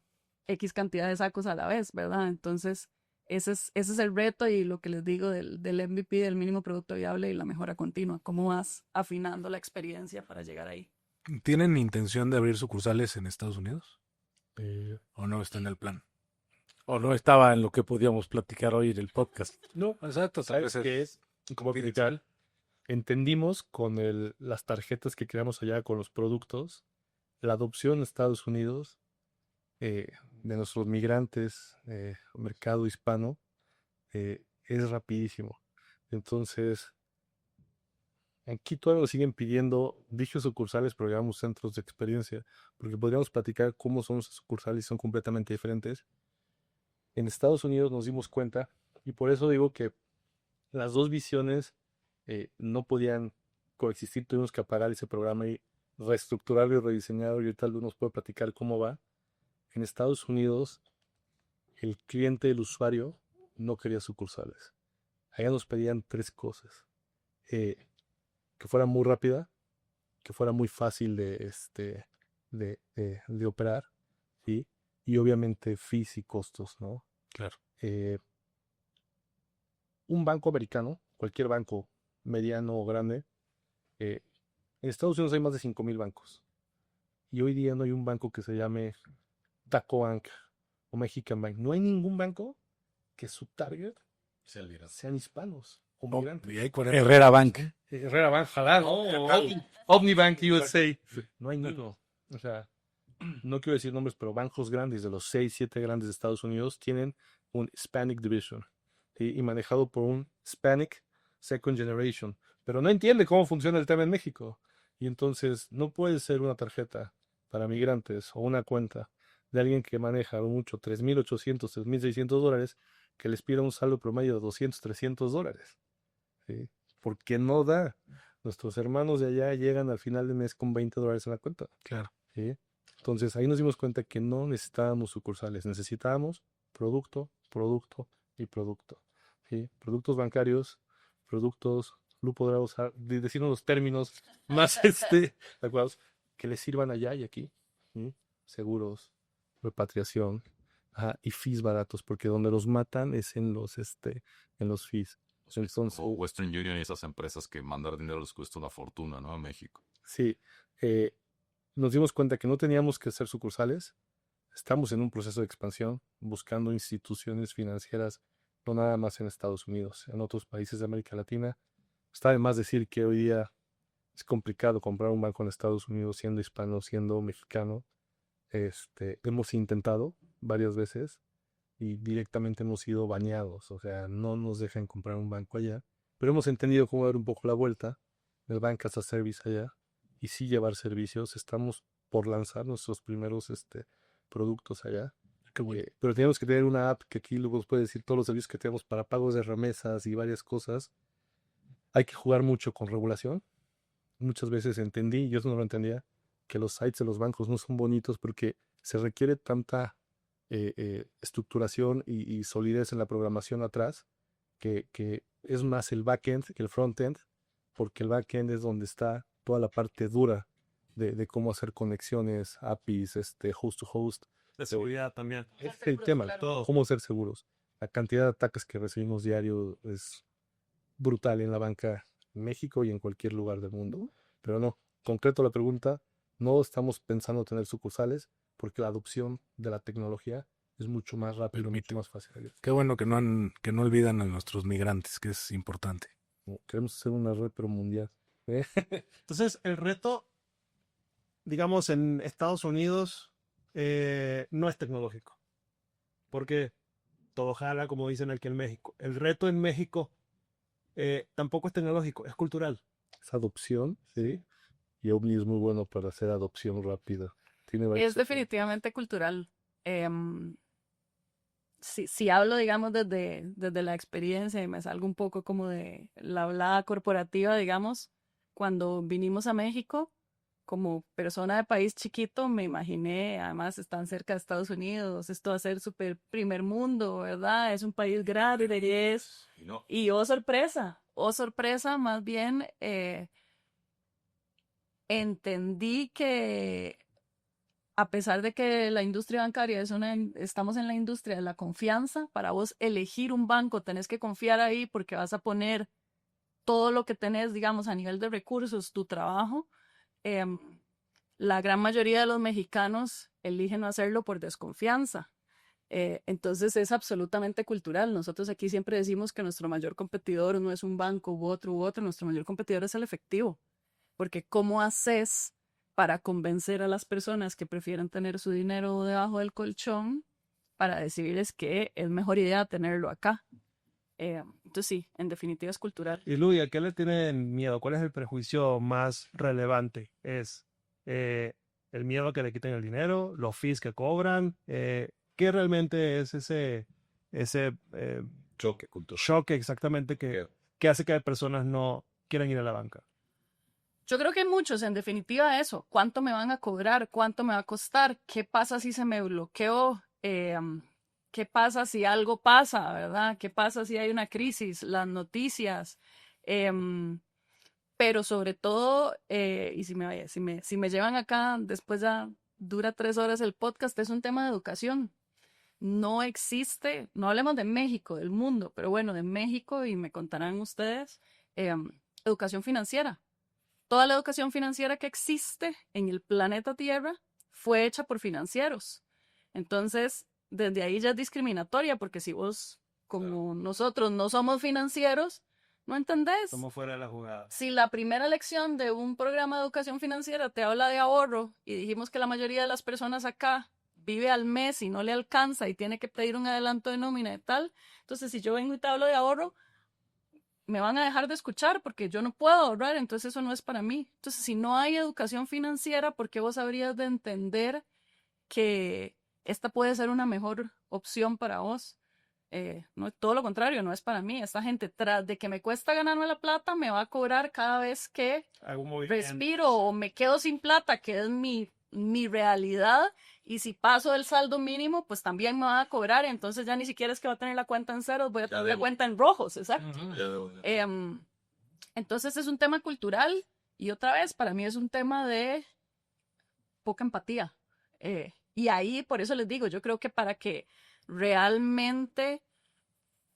X cantidad de sacos a la vez, ¿verdad? Entonces, ese es el reto y lo que les digo del MVP, del mínimo producto viable y la mejora continua. ¿Cómo vas afinando la experiencia para llegar ahí? ¿Tienen intención de abrir sucursales en Estados Unidos? Eh, ¿O no está en el plan? O no estaba en lo que podíamos platicar hoy en el podcast. no, Exacto, ¿sabes qué es? Como aplicar. Entendimos con las tarjetas que creamos allá, con los productos, la adopción en Estados Unidos de nuestros migrantes, mercado hispano, es rapidísimo. Entonces, aquí todavía nos siguen pidiendo, dije sucursales, pero llamamos centros de experiencia, porque podríamos platicar cómo son esas sucursales y son completamente diferentes. En Estados Unidos nos dimos cuenta, y por eso digo que las dos visiones no podían coexistir, tuvimos que apagar ese programa y reestructurarlo y rediseñarlo, y ahorita Lu nos puede platicar cómo va. En Estados Unidos, el cliente, el usuario, no quería sucursales. Allá nos pedían 3 cosas. Que fuera muy rápida, que fuera muy fácil de operar, ¿sí? Y obviamente fees y costos, ¿no? Claro. un banco americano, cualquier banco mediano o grande, en Estados Unidos hay más de 5,000 bancos. Y hoy día no hay un banco que se llame Taco Bank o Mexican Bank. No hay ningún banco que su target sean hispanos o migrantes. Y hay 40. Herrera Bank. Herrera Bank, ojalá, ¿no? Omnibank USA. No hay ninguno. O sea, no quiero decir nombres, pero bancos grandes, de los 6, 7 grandes de Estados Unidos, tienen un Hispanic Division, ¿sí? Y manejado por un Hispanic Second Generation. Pero no entiende cómo funciona el tema en México. Y entonces no puede ser una tarjeta para migrantes o una cuenta de alguien que maneja mucho $3,800, $3,600, que les pida un saldo promedio de $200, $300. ¿Sí? Porque no da. Nuestros hermanos de allá llegan al final del mes con $20 en la cuenta. Claro. ¿Sí? Entonces ahí nos dimos cuenta que no necesitábamos sucursales, necesitábamos producto, producto y producto. ¿Sí? Productos bancarios, productos, Lu podrá usar, decirnos los términos más adecuados, que les sirvan allá y aquí. ¿Sí? Seguros, repatriación, y fees baratos, porque donde los matan es en los fees. Entonces, O Western Union y esas empresas que mandar dinero les cuesta una fortuna, ¿no? A México. sí, nos dimos cuenta que no teníamos que hacer sucursales. Estamos en un proceso de expansión, buscando instituciones financieras, no nada más en Estados Unidos, en otros países de América Latina. Está de más decir que hoy día es complicado comprar un banco en Estados Unidos siendo hispano, siendo mexicano. Hemos intentado varias veces y directamente hemos sido baneados, o sea, no nos dejan comprar un banco allá, pero hemos entendido cómo dar un poco la vuelta del Bank as a Service allá y sí llevar servicios. Estamos por lanzar nuestros primeros productos allá. Pero tenemos que tener una app que aquí luego nos puede decir todos los servicios que tenemos para pagos de remesas y varias cosas. Hay que jugar mucho con regulación. Muchas veces entendí, yo no lo entendía, que los sites de los bancos no son bonitos porque se requiere tanta estructuración y solidez en la programación atrás, que es más el backend que el frontend, porque el backend es donde está toda la parte dura de cómo hacer conexiones, APIs, host to host. De seguridad también. Es el tema, claro. cómo ser seguros. La cantidad de ataques que recibimos diario es brutal en la banca en México y en cualquier lugar del mundo. Pero no, concreto la pregunta, no estamos pensando tener sucursales porque la adopción de la tecnología es mucho más rápido, mucho más fácil. Qué bueno que no olvidan a nuestros migrantes, que es importante. Queremos hacer una red pero mundial. Entonces, el reto, digamos, en Estados Unidos no es tecnológico, porque todo jala, como dicen aquí en México. El reto en México tampoco es tecnológico, es cultural. Es adopción, ¿sí? Y Omni es muy bueno para hacer adopción rápida. Tiene varios Es definitivamente cultural. Si hablo, digamos, desde la experiencia y me salgo un poco como de la hablada corporativa, digamos, cuando vinimos a México, como persona de país chiquito, me imaginé, además están cerca de Estados Unidos, esto va a ser súper primer mundo, ¿verdad? Es un país grande, Y no. y oh sorpresa, más bien entendí que a pesar de que la industria bancaria estamos en la industria de la confianza, para vos elegir un banco tenés que confiar ahí porque vas a poner todo lo que tenés, digamos, a nivel de recursos, tu trabajo. La gran mayoría de los mexicanos eligen no hacerlo por desconfianza. Entonces es absolutamente cultural. Nosotros aquí siempre decimos que nuestro mayor competidor no es un banco u otro, nuestro mayor competidor es el efectivo. Porque ¿cómo haces para convencer a las personas que prefieren tener su dinero debajo del colchón para decirles que es mejor idea tenerlo acá? Entonces sí, en definitiva es cultural. Y Luis, ¿a qué le tienen miedo? ¿Cuál es el prejuicio más relevante? ¿Es el miedo a que le quiten el dinero? ¿Los fees que cobran? ¿Qué realmente es ese Choque cultural. choque exactamente que hace que personas no quieran ir a la banca? Yo creo que hay muchos, en definitiva eso. ¿Cuánto me van a cobrar? ¿Cuánto me va a costar? ¿Qué pasa si se me bloqueó? ¿Qué pasa si algo pasa, verdad? ¿Qué pasa si hay una crisis? Las noticias. Pero sobre todo, y si me llevan acá, después ya dura 3 horas el podcast, es un tema de educación. no existe, no hablemos de México, del mundo, pero bueno, de México, y me contarán ustedes, educación financiera. Toda la educación financiera que existe en el planeta Tierra fue hecha por financieros. Entonces, desde ahí ya es discriminatoria, porque si vos, como nosotros, no somos financieros, no entendés. Estamos fuera de la jugada. Si la primera lección de un programa de educación financiera te habla de ahorro y dijimos que la mayoría de las personas acá vive al mes y no le alcanza y tiene que pedir un adelanto de nómina y tal, entonces si yo vengo y te hablo de ahorro, me van a dejar de escuchar porque yo no puedo ahorrar, entonces eso no es para mí. Entonces, si no hay educación financiera, ¿por qué vos habrías de entender que esta puede ser una mejor opción para vos? No, todo lo contrario, no es para mí. Esta gente, tras de que me cuesta ganarme la plata, me va a cobrar cada vez que respiro o me quedo sin plata, que es mi realidad. Y si paso del saldo mínimo, pues también me van a cobrar. Entonces ya ni siquiera es que va a tener la cuenta en ceros, voy a tener la cuenta en rojos, exacto. Entonces es un tema cultural y otra vez, para mí es un tema de poca empatía. Y ahí, por eso les digo, yo creo que para que realmente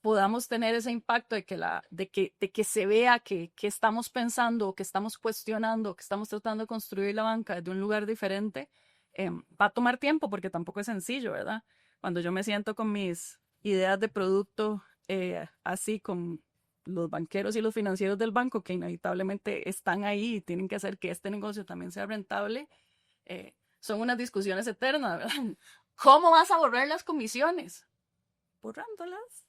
podamos tener ese impacto de que se vea que estamos pensando, que estamos cuestionando, que estamos tratando de construir la banca desde un lugar diferente, va a tomar tiempo porque tampoco es sencillo, ¿verdad? Cuando yo me siento con mis ideas de producto, así con los banqueros y los financieros del banco, que inevitablemente están ahí y tienen que hacer que este negocio también sea rentable, son unas discusiones eternas, ¿verdad? ¿Cómo vas a borrar las comisiones? Borrándolas.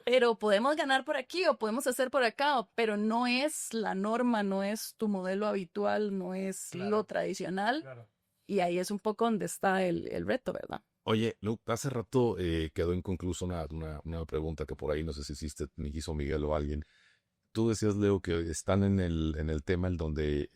Pero podemos ganar por aquí o podemos hacer por acá, pero no es la norma, no es tu modelo habitual, no es lo tradicional. Claro. Y ahí es un poco donde está el reto, ¿verdad? Oye, Luke, hace rato quedó inconclusa una pregunta que por ahí no sé si hiciste, me hizo Miguel o alguien. Tú decías, Leo, que están en el tema en donde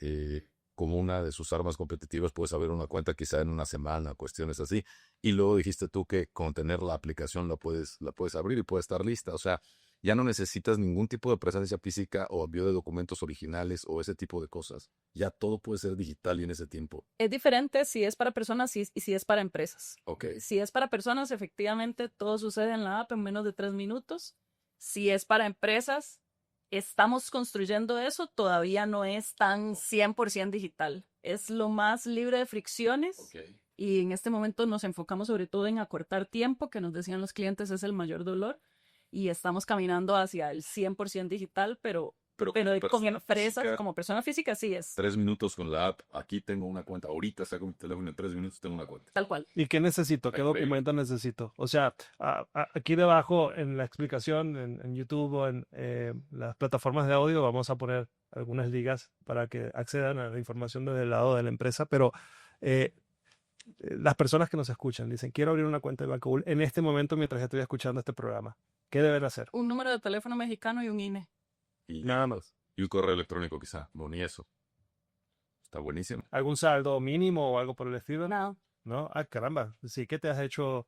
como una de sus armas competitivas puedes abrir una cuenta quizá en una semana, cuestiones así. Y luego dijiste tú que con tener la aplicación la puedes abrir y puede estar lista. O sea, ya no necesitas ningún tipo de presencia física o envío de documentos originales o ese tipo de cosas. Ya todo puede ser digital y en ese tiempo. Es diferente si es para personas y si es para empresas. Okay. Si es para personas, efectivamente, todo sucede en la app en menos de 3 minutos. Si es para empresas, estamos construyendo eso, todavía no es tan 100% digital. Es lo más libre de fricciones. Okay. Y en este momento nos enfocamos sobre todo en acortar tiempo, que nos decían los clientes es el mayor dolor. Y estamos caminando hacia el 100% digital, pero con empresas, física, como persona física, sí es. 3 minutos con la app, aquí tengo una cuenta, ahorita saco mi teléfono en 3 minutos tengo una cuenta. Tal cual. ¿Y qué necesito? ¿Qué documento necesito? O sea, aquí debajo en la explicación, en YouTube o en las plataformas de audio, vamos a poner algunas ligas para que accedan a la información desde el lado de la empresa, pero las personas que nos escuchan dicen, quiero abrir una cuenta de Bancaul en este momento mientras estoy escuchando este programa. ¿Qué deben hacer? Un número de teléfono mexicano y un INE. Y nada más. Y un correo electrónico quizá, no, ni eso. Está buenísimo. ¿Algún saldo mínimo o algo por el estilo? No. ¿No? Ah, caramba. Sí que te has hecho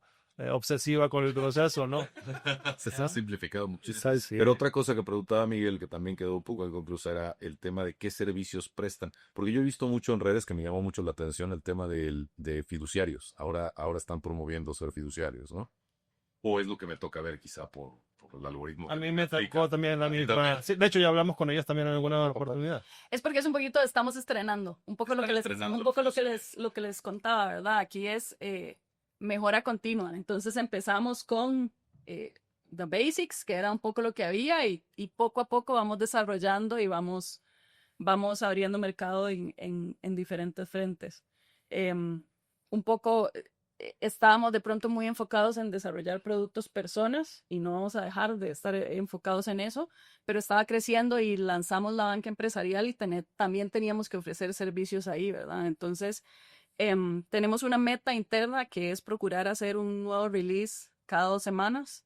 obsesiva con el proceso, ¿no? Se ha simplificado muchísimo. ¿Sabes? Sí. Pero otra cosa que preguntaba Miguel, que también quedó un poco inconclusa, era el tema de qué servicios prestan. Porque yo he visto mucho en redes que me llamó mucho la atención el tema de fiduciarios. Ahora están promoviendo ser fiduciarios, ¿no? O es lo que me toca ver quizá por el algoritmo. A mí me tocó también la misma. Sí, de hecho, ya hablamos con ellas también en alguna oportunidad. Es porque es un poquito, estamos estrenando. Un poco lo que les contaba, ¿verdad? Aquí es mejora continua. Entonces empezamos con The Basics, que era un poco lo que había, y poco a poco vamos desarrollando y vamos abriendo mercado en diferentes frentes. Un poco estábamos de pronto muy enfocados en desarrollar productos personas y no vamos a dejar de estar enfocados en eso, pero estaba creciendo y lanzamos la banca empresarial y también teníamos que ofrecer servicios ahí, ¿verdad? Entonces, tenemos una meta interna que es procurar hacer un nuevo release cada 2 semanas.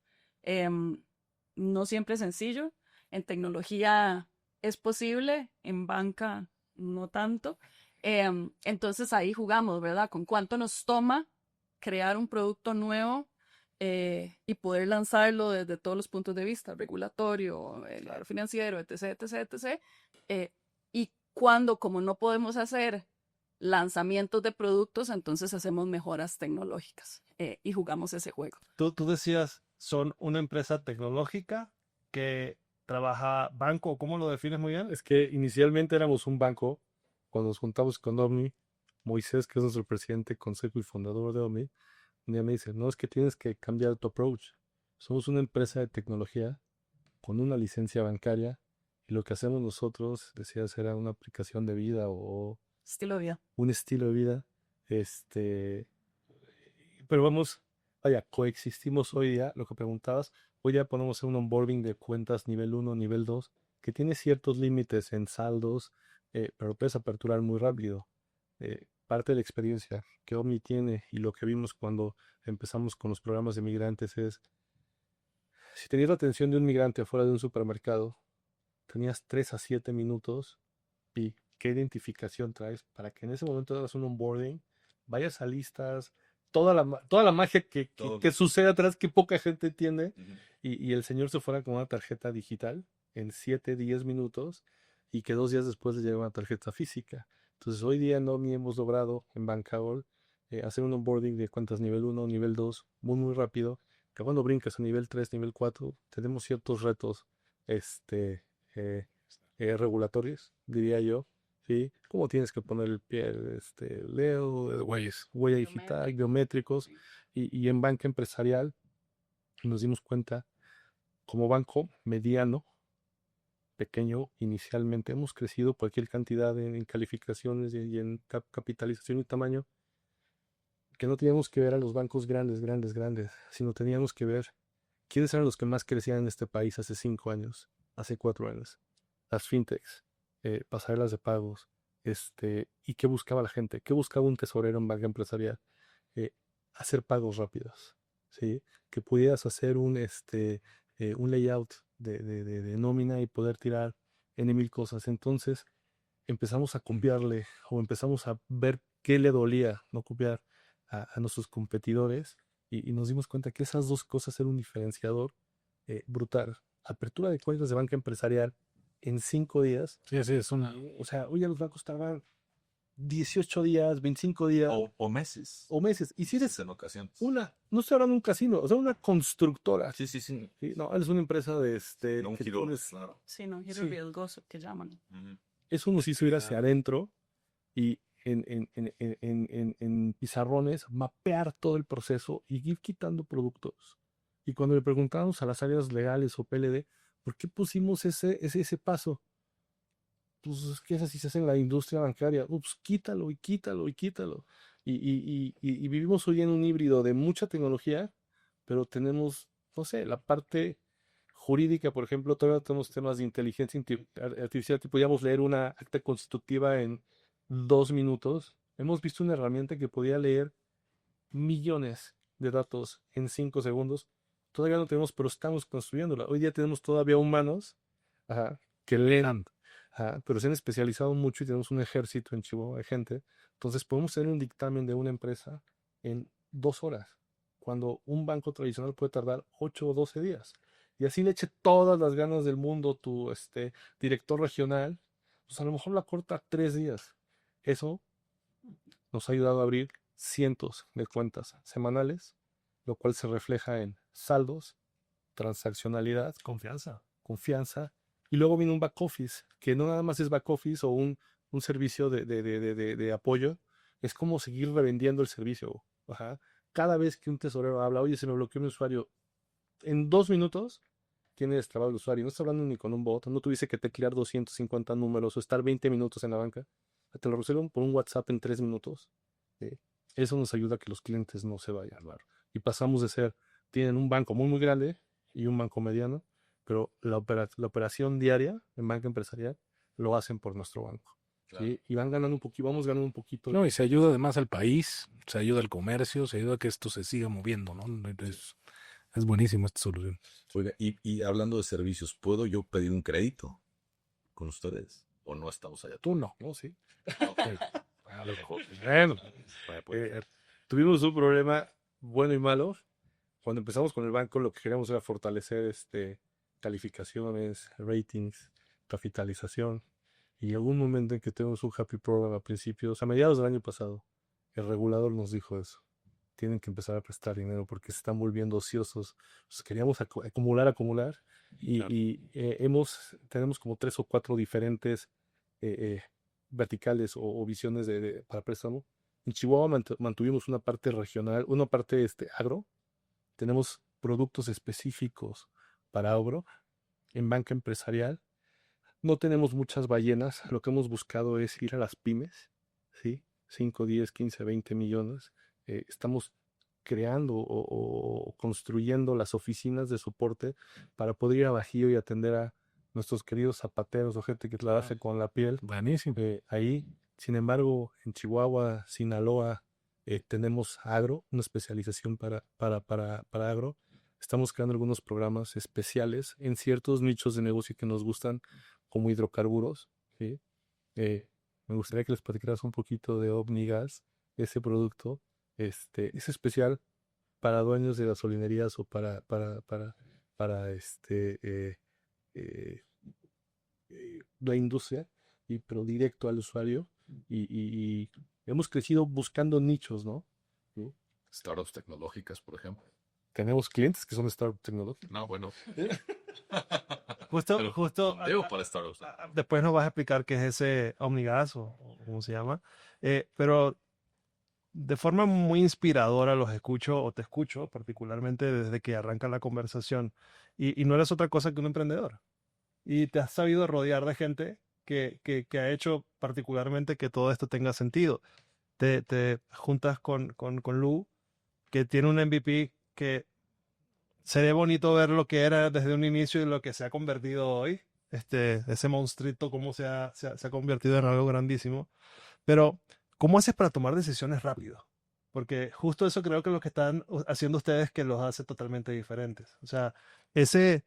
No siempre es sencillo. En tecnología es posible, en banca no tanto. Entonces ahí jugamos, ¿verdad? Con cuánto nos toma crear un producto nuevo y poder lanzarlo desde todos los puntos de vista, regulatorio, financiero, etc., etc., etc. Y cuando, como no podemos hacer lanzamientos de productos, entonces hacemos mejoras tecnológicas y jugamos ese juego. Tú decías, son una empresa tecnológica que trabaja banco, ¿cómo lo defines muy bien? Es que inicialmente éramos un banco, cuando nos juntamos con Omni, Moisés, que es nuestro presidente, consejo y fundador de Omni, un día me dice, no, es que tienes que cambiar tu approach. Somos una empresa de tecnología con una licencia bancaria y lo que hacemos nosotros, decías, era una aplicación de vida o Estilo de vida. un estilo de vida. Pero vamos, vaya, coexistimos hoy día, lo que preguntabas, hoy día podemos hacer un onboarding de cuentas nivel 1, nivel 2, que tiene ciertos límites en saldos, pero puedes aperturar muy rápido. Parte de la experiencia que Omni tiene y lo que vimos cuando empezamos con los programas de migrantes es, si tenías la atención de un migrante afuera de un supermercado, tenías 3 a 7 minutos y qué identificación traes para que en ese momento hagas un onboarding, vayas a listas, toda la magia que sucede atrás que poca gente entiende y el señor se fuera con una tarjeta digital en 7, 10 minutos y que 2 días después le llegue una tarjeta física. Entonces hoy día no ni hemos logrado en Bancaol hacer un onboarding de cuentas nivel 1, nivel 2 muy muy rápido, que cuando brincas a nivel 3, nivel 4 tenemos ciertos retos regulatorios, diría yo, ¿sí? Cómo tienes que poner el pie, Leo, huella digital, biométricos, y en banca empresarial nos dimos cuenta, como banco mediano, pequeño, inicialmente hemos crecido cualquier cantidad en calificaciones y en capitalización y tamaño, que no teníamos que ver a los bancos grandes, sino teníamos que ver quiénes eran los que más crecían en este país hace 5 años, hace 4 años. Las fintechs, pasarelas de pagos, y qué buscaba la gente, qué buscaba un tesorero en banca empresarial, hacer pagos rápidos, ¿sí? Que pudieras hacer un layout de nómina y poder tirar N mil cosas. Entonces empezamos a copiarle o empezamos a ver qué le dolía no copiar a nuestros competidores y nos dimos cuenta que esas dos cosas eran un diferenciador brutal. Apertura de cuentas de banca empresarial en 5 días. Sí, es una. O sea, hoy ya los bancos tardan 18 días, 25 días. O meses. O meses. Y si eres En ocasiones. no estoy hablando de un casino, o sea, una constructora. Sí. ¿Sí? No, es una empresa de No un que giro, tienes- claro. Sí, no, giro Sí. riesgoso que llaman. Eso nos hizo ir hacia adentro y en pizarrones mapear todo el proceso y ir quitando productos. Y cuando le preguntábamos a las áreas legales o PLD, ¿por qué pusimos ese paso? Pues es que es así se hace en la industria bancaria. Ups, quítalo y quítalo y quítalo. Y vivimos hoy en un híbrido de mucha tecnología, pero tenemos, no sé, la parte jurídica, por ejemplo, todavía tenemos temas de inteligencia artificial, que podíamos leer una acta constitutiva en 2 minutos. Hemos visto una herramienta que podía leer millones de datos en 5 segundos. Todavía no tenemos, pero estamos construyéndola. Hoy día tenemos todavía humanos, ajá, que leen, ajá, pero se han especializado mucho y tenemos un ejército en Chihuahua de gente. Entonces podemos tener un dictamen de una empresa en 2 horas, cuando un banco tradicional puede tardar 8 o 12 días. Y así le eche todas las ganas del mundo tu director regional, pues a lo mejor la corta 3 días. Eso nos ha ayudado a abrir cientos de cuentas semanales, lo cual se refleja en saldos, transaccionalidad, confianza. Y luego viene un back office, que no nada más es back office o un servicio de apoyo, es como seguir revendiendo el servicio. Ajá. Cada vez que un tesorero habla, oye, se me bloqueó mi usuario, en 2 minutos tiene destrabado el usuario. No está hablando ni con un bot, no tuviste que teclear 250 números o estar 20 minutos en la banca. Te lo resuelven por un WhatsApp en 3 minutos. ¿Sí? Eso nos ayuda a que los clientes no se vayan. Y pasamos de ser, tienen un banco muy, muy grande y un banco mediano, pero la operación diaria en banca empresarial lo hacen por nuestro banco. Claro. ¿Sí? Y vamos ganando un poquito. No, y se ayuda además al país, se ayuda al comercio, se ayuda a que esto se siga moviendo, ¿no? Es buenísima esta solución. Oiga, y hablando de servicios, ¿puedo yo pedir un crédito con ustedes? ¿O no estamos allá? Tú no, sí. A lo mejor. Bueno, Puede ser. tuvimos un problema bueno y malo. Cuando empezamos con el banco, lo que queríamos era fortalecer calificaciones, ratings, capitalización. Y algún momento en que tenemos un happy program a principios, a mediados del año pasado, el regulador nos dijo eso. Tienen que empezar a prestar dinero porque se están volviendo ociosos. Pues queríamos acumular. Tenemos como 3 o 4 diferentes verticales o visiones para préstamo. En Chihuahua mantuvimos una parte regional, una parte agro. Tenemos productos específicos para agro en banca empresarial. No tenemos muchas ballenas. Lo que hemos buscado es ir a las pymes, ¿sí? 5, 10, 15, 20 millones. Estamos creando o construyendo las oficinas de soporte para poder ir a Bajío y atender a nuestros queridos zapateros o gente que trabaja con la piel. Buenísimo. Ahí, sin embargo, en Chihuahua, Sinaloa, tenemos agro, una especialización para agro. Estamos creando algunos programas especiales en ciertos nichos de negocio que nos gustan, como hidrocarburos, ¿sí? Me gustaría que les platicaras un poquito de OmniGas, ese producto. Es especial para dueños de gasolinerías o para la industria, pero directo al usuario. Y hemos crecido buscando nichos, ¿no? ¿Sí? Startups tecnológicas, por ejemplo. Tenemos clientes que son startups tecnológicos. No, bueno. Justo, Para startups. después nos vas a explicar qué es ese OmniGas o cómo se llama. Pero de forma muy inspiradora los escucho o te escucho, particularmente desde que arranca la conversación. Y no eres otra cosa que un emprendedor. Y te has sabido rodear de gente que ha hecho particularmente que todo esto tenga sentido. Te juntas con Lu, que tiene un MVP que se ve bonito ver lo que era desde un inicio y lo que se ha convertido hoy. Ese monstruito, cómo se ha convertido en algo grandísimo. Pero, ¿cómo haces para tomar decisiones rápido? Porque justo eso creo que es lo que están haciendo ustedes que los hace totalmente diferentes. O sea, ese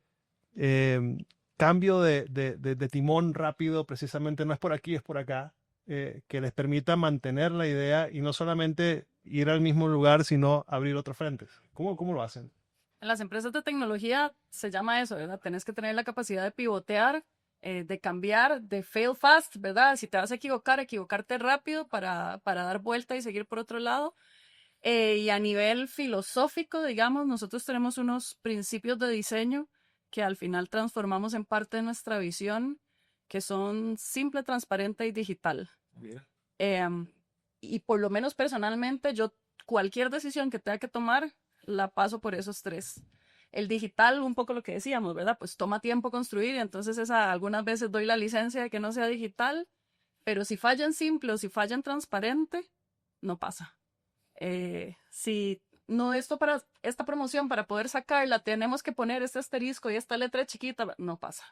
cambio de timón rápido precisamente no es por aquí, es por acá, que les permita mantener la idea y no solamente ir al mismo lugar, sino abrir otros frentes. ¿Cómo lo hacen? En las empresas de tecnología se llama eso, ¿verdad? Tenés que tener la capacidad de pivotear, de cambiar, de fail fast, ¿verdad? Si te vas a equivocar, equivocarte rápido para dar vuelta y seguir por otro lado. Y a nivel filosófico, digamos, nosotros tenemos unos principios de diseño que al final transformamos en parte de nuestra visión, que son simple, transparente y digital. Y por lo menos personalmente, yo cualquier decisión que tenga que tomar, la paso por esos 3. El digital, un poco lo que decíamos, ¿verdad? Pues toma tiempo construir, y entonces algunas veces doy la licencia de que no sea digital, pero si falla en simple o si falla en transparente, no pasa. Si no, esta promoción para poder sacarla tenemos que poner este asterisco y esta letra chiquita, no pasa.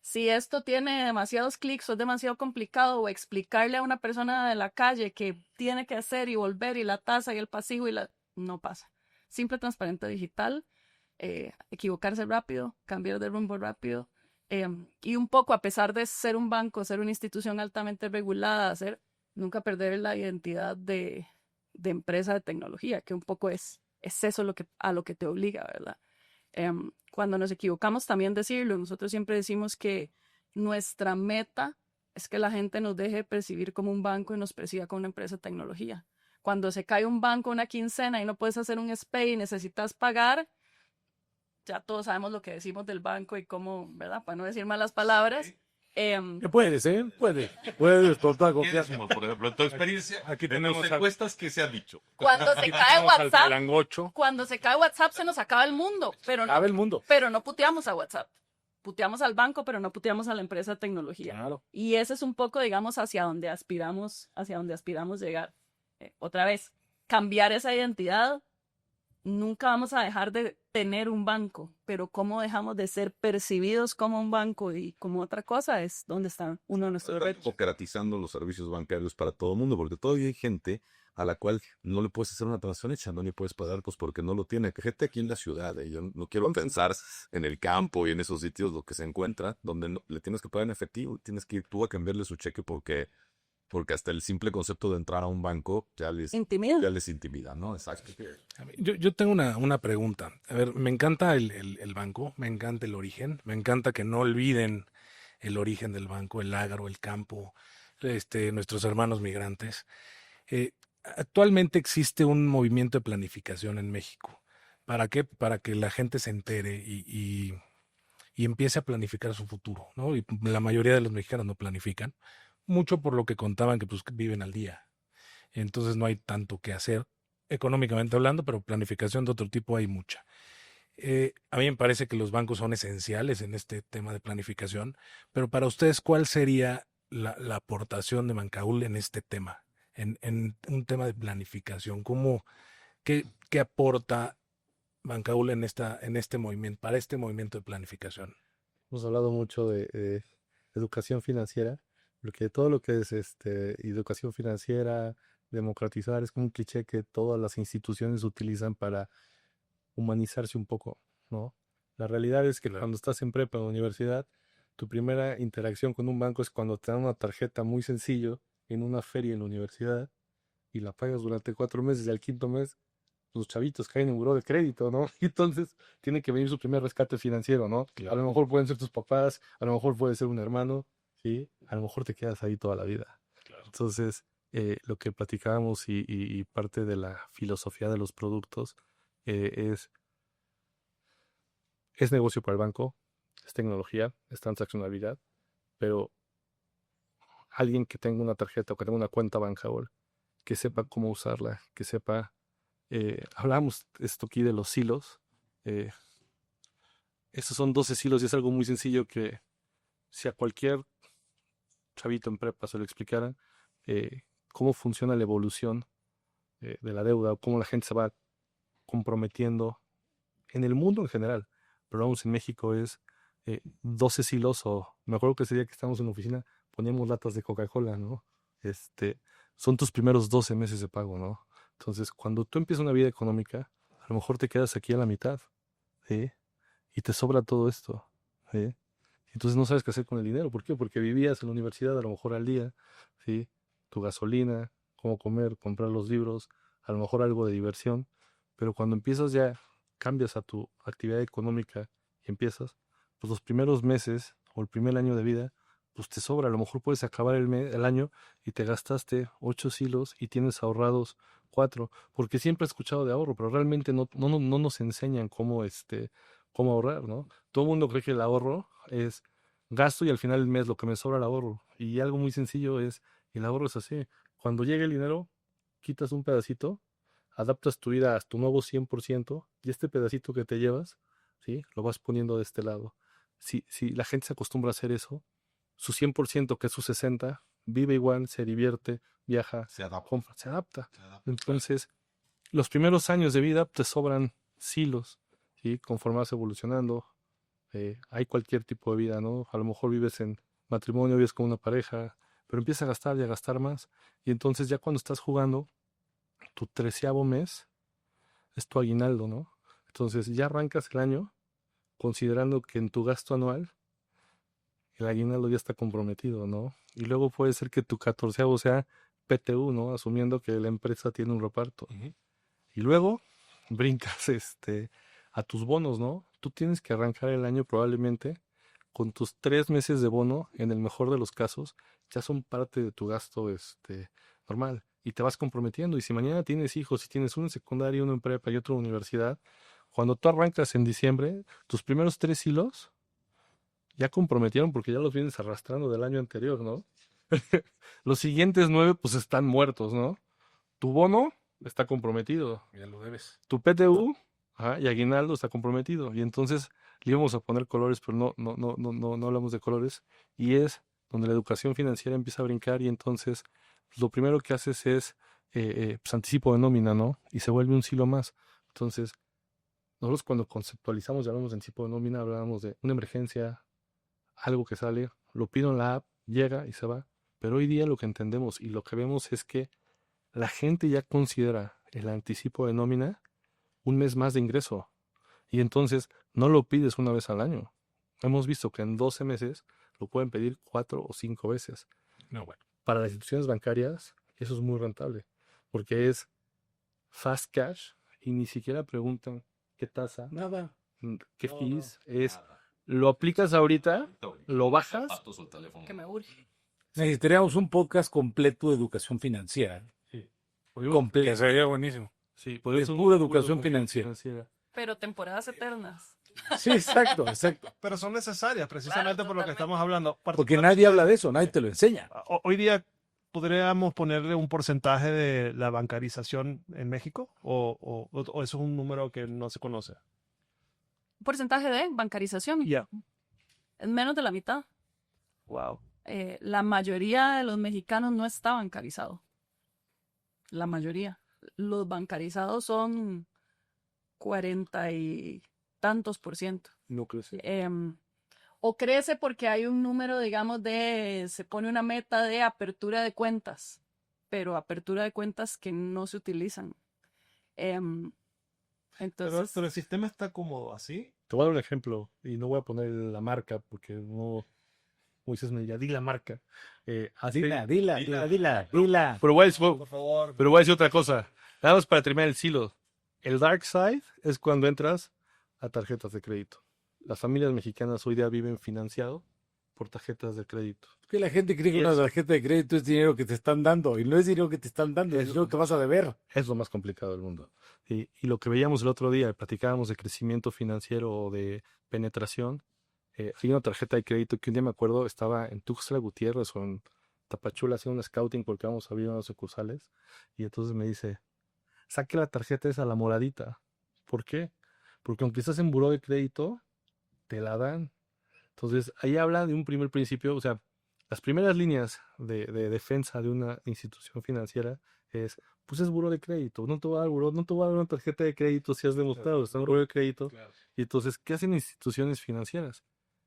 Si esto tiene demasiados clics o es demasiado complicado, o explicarle a una persona de la calle que tiene que hacer y volver y la tasa y el pasivo no pasa. Simple, transparente, digital, equivocarse rápido, cambiar de rumbo rápido, y un poco, a pesar de ser un banco, ser una institución altamente regulada, nunca perder la identidad de empresa de tecnología, que un poco es eso a lo que te obliga, ¿verdad? Cuando nos equivocamos, también decirlo. Nosotros siempre decimos que nuestra meta es que la gente nos deje de percibir como un banco y nos perciba como una empresa de tecnología. Cuando se cae un banco una quincena y no puedes hacer un SPAY y necesitas pagar, ya todos sabemos lo que decimos del banco y cómo, ¿verdad? Para no decir malas palabras. Puedes, ¿eh? Puedes, total ¿Qué confianza. decimos, por ejemplo, en tu experiencia? Aquí En tenemos las a- encuestas, ¿qué se ha dicho? Cuando se cae tenemos al WhatsApp, Talangocho. se nos acaba el mundo, pero Cabe el mundo. no puteamos a WhatsApp. Puteamos al banco, pero no puteamos a la empresa de tecnología. Claro. Y ese es un poco, digamos, hacia donde aspiramos llegar. Otra vez, cambiar esa identidad. Nunca vamos a dejar de tener un banco, pero cómo dejamos de ser percibidos como un banco y como otra cosa es donde está uno de nuestros Están retos. democratizando los servicios bancarios para todo el mundo, porque todavía hay gente a la cual no le puedes hacer una transacción hecha, no le puedes pagar, pues porque no lo tiene. Gente aquí en la ciudad, yo no quiero pensar en el campo y en esos sitios lo que se encuentra, donde le tienes que pagar en efectivo, tienes que ir tú a cambiarle su cheque porque hasta el simple concepto de entrar a un banco ya les intimida, ¿no? Exacto. Yo tengo una pregunta. A ver, me encanta el banco, me encanta el origen, me encanta que no olviden el origen del banco, el agro, el campo, nuestros hermanos migrantes. Eh, Actualmente existe un movimiento de planificación en México. ¿Para qué? Para que la gente se entere y empiece a planificar su futuro, ¿no? Y la mayoría de los mexicanos no planifican, mucho por lo que contaban que pues viven al día. Entonces no hay tanto que hacer económicamente hablando, pero planificación de otro tipo hay mucha. A mí me parece que los bancos son esenciales en este tema de planificación, pero para ustedes, ¿cuál sería la aportación de Bancaul en este tema, en un tema de planificación? ¿Qué aporta Bancaul en este movimiento, para este movimiento de planificación? Hemos hablado mucho de educación financiera, porque todo lo que es educación financiera, democratizar, es como un cliché que todas las instituciones utilizan para humanizarse un poco, ¿no? La realidad es que Claro. cuando estás en prepa o universidad, tu primera interacción con un banco es cuando te dan una tarjeta muy sencillo en una feria en la universidad y la pagas durante 4 meses y al quinto mes los chavitos caen en buró de crédito, ¿no? Y entonces tiene que venir su primer rescate financiero, ¿no? A lo mejor pueden ser tus papás, a lo mejor puede ser un hermano, ¿sí? A lo mejor te quedas ahí toda la vida. Entonces, lo que platicábamos y parte de la filosofía de los productos es negocio para el banco, es tecnología, es transaccionalidad, pero alguien que tenga una tarjeta o que tenga una cuenta Bancaol, que sepa cómo usarla, que sepa, hablamos esto aquí de los hilos, eh, estos son 12 hilos y es algo muy sencillo que si a cualquier chavito en prepa se lo explicaran, cómo funciona la evolución de la deuda, o cómo la gente se va comprometiendo en el mundo en general, pero vamos en México es 12 silos, o me acuerdo que ese día que estábamos en la oficina poníamos latas de Coca-Cola, ¿no? Son tus primeros 12 meses de pago, ¿no? Entonces, cuando tú empiezas una vida económica, a lo mejor te quedas aquí a la mitad, ¿sí? Y te sobra todo esto, ¿sí? Entonces no sabes qué hacer con el dinero. ¿Por qué? Porque vivías en la universidad a lo mejor al día, ¿sí? Tu gasolina, cómo comer, comprar los libros, a lo mejor algo de diversión. Pero cuando empiezas ya, cambias a tu actividad económica y empiezas, pues los primeros meses o el primer año de vida, pues te sobra. A lo mejor puedes acabar el año y te gastaste 8 silos y tienes ahorrados 4. Porque siempre he escuchado de ahorro, pero realmente no nos enseñan cómo ahorrar, ¿no? Todo el mundo cree que el ahorro es gasto y al final del mes lo que me sobra el ahorro. Y algo muy sencillo es, el ahorro es así. Cuando llega el dinero, quitas un pedacito, adaptas tu vida a tu nuevo 100% y este pedacito que te llevas, ¿sí? Lo vas poniendo de este lado. Si la gente se acostumbra a hacer eso, su 100%, que es su 60, vive igual, se divierte, viaja, compra, se adapta. Entonces, los primeros años de vida te sobran silos, ¿sí? Conforme vas evolucionando, hay cualquier tipo de vida, ¿no? A lo mejor vives en matrimonio, vives con una pareja, pero empiezas a gastar y a gastar más. Y entonces ya cuando estás jugando, tu 13º mes es tu aguinaldo, ¿no? Entonces ya arrancas el año considerando que en tu gasto anual el aguinaldo ya está comprometido, ¿no? Y luego puede ser que tu 14º sea PTU, ¿no? Asumiendo que la empresa tiene un reparto. Y luego brincas a tus bonos, ¿no? Tú tienes que arrancar el año probablemente con tus 3 meses de bono, en el mejor de los casos, ya son parte de tu gasto normal. Y te vas comprometiendo. Y si mañana tienes hijos, si tienes uno en secundaria, uno en prepa y otro en universidad, cuando tú arrancas en diciembre, tus primeros 3 hilos ya comprometieron porque ya los vienes arrastrando del año anterior, ¿no? Los siguientes 9 pues están muertos, ¿no? Tu bono está comprometido. Ya lo debes. Tu PTU y aguinaldo está comprometido. Y entonces le íbamos a poner colores, pero no hablamos de colores. Y es donde la educación financiera empieza a brincar y entonces pues, lo primero que haces es pues, anticipo de nómina, ¿no? Y se vuelve un silo más. Entonces, nosotros cuando conceptualizamos y hablamos de anticipo de nómina, hablábamos de una emergencia, algo que sale, lo pido en la app, llega y se va. Pero hoy día lo que entendemos y lo que vemos es que la gente ya considera el anticipo de nómina un mes más de ingreso. Y entonces no lo pides una vez al año. Hemos visto que en 12 meses lo pueden pedir 4 o 5 veces. No, bueno. Para las instituciones bancarias eso es muy rentable porque es fast cash y ni siquiera preguntan qué tasa, Nada. qué fees es. lo aplicas ahorita, lo bajas. Que me urge. Necesitaríamos un podcast completo de educación financiera. Que Completo. sería buenísimo. Sí, Es pura educación financiera. Pero temporadas eternas. Sí, exacto, exacto. Pero son necesarias precisamente Claro, por lo que totalmente. estamos hablando. Porque nadie habla de eso, nadie te lo enseña. Hoy día podríamos ponerle un porcentaje de la bancarización en México o eso es un número que no se conoce. Porcentaje de bancarización. Ya. Es menos de la mitad. Wow. La mayoría de los mexicanos no está bancarizado. La mayoría. Los bancarizados son 40 y tantos %. No crece. O crece porque hay un número, digamos, se pone una meta de apertura de cuentas, pero apertura de cuentas que no se utilizan. Entonces, Pero el sistema está cómodo así. Te voy a dar un ejemplo y no voy a poner la marca porque no, Moisés me diría, di la marca. Dila. Pero voy a decir, Por favor. pero voy a decir otra cosa. Nada más para terminar el silo. El dark side es cuando entras a tarjetas de crédito. Las familias mexicanas hoy día viven financiado por tarjetas de crédito. Que la gente cree que una tarjeta de crédito es dinero que te están dando y no es dinero que te están dando, es dinero que vas a deber. Es lo más complicado del mundo. Y lo que veíamos el otro día, platicábamos de crecimiento financiero o de penetración. Hay una tarjeta de crédito que un día me acuerdo estaba en Tuxtla Gutiérrez o en Tapachula haciendo un scouting porque vamos a abrir unas sucursales. Y entonces me dice, saque la tarjeta esa, la moradita. ¿Por qué? Porque aunque estás en buró de crédito, te la dan. Entonces, ahí habla de un primer principio, o sea, las primeras líneas de defensa de una institución financiera es, pues es buró de crédito, no te va a dar no te va a dar una tarjeta de crédito si has demostrado, está en buró de crédito. Y entonces, ¿qué hacen instituciones financieras?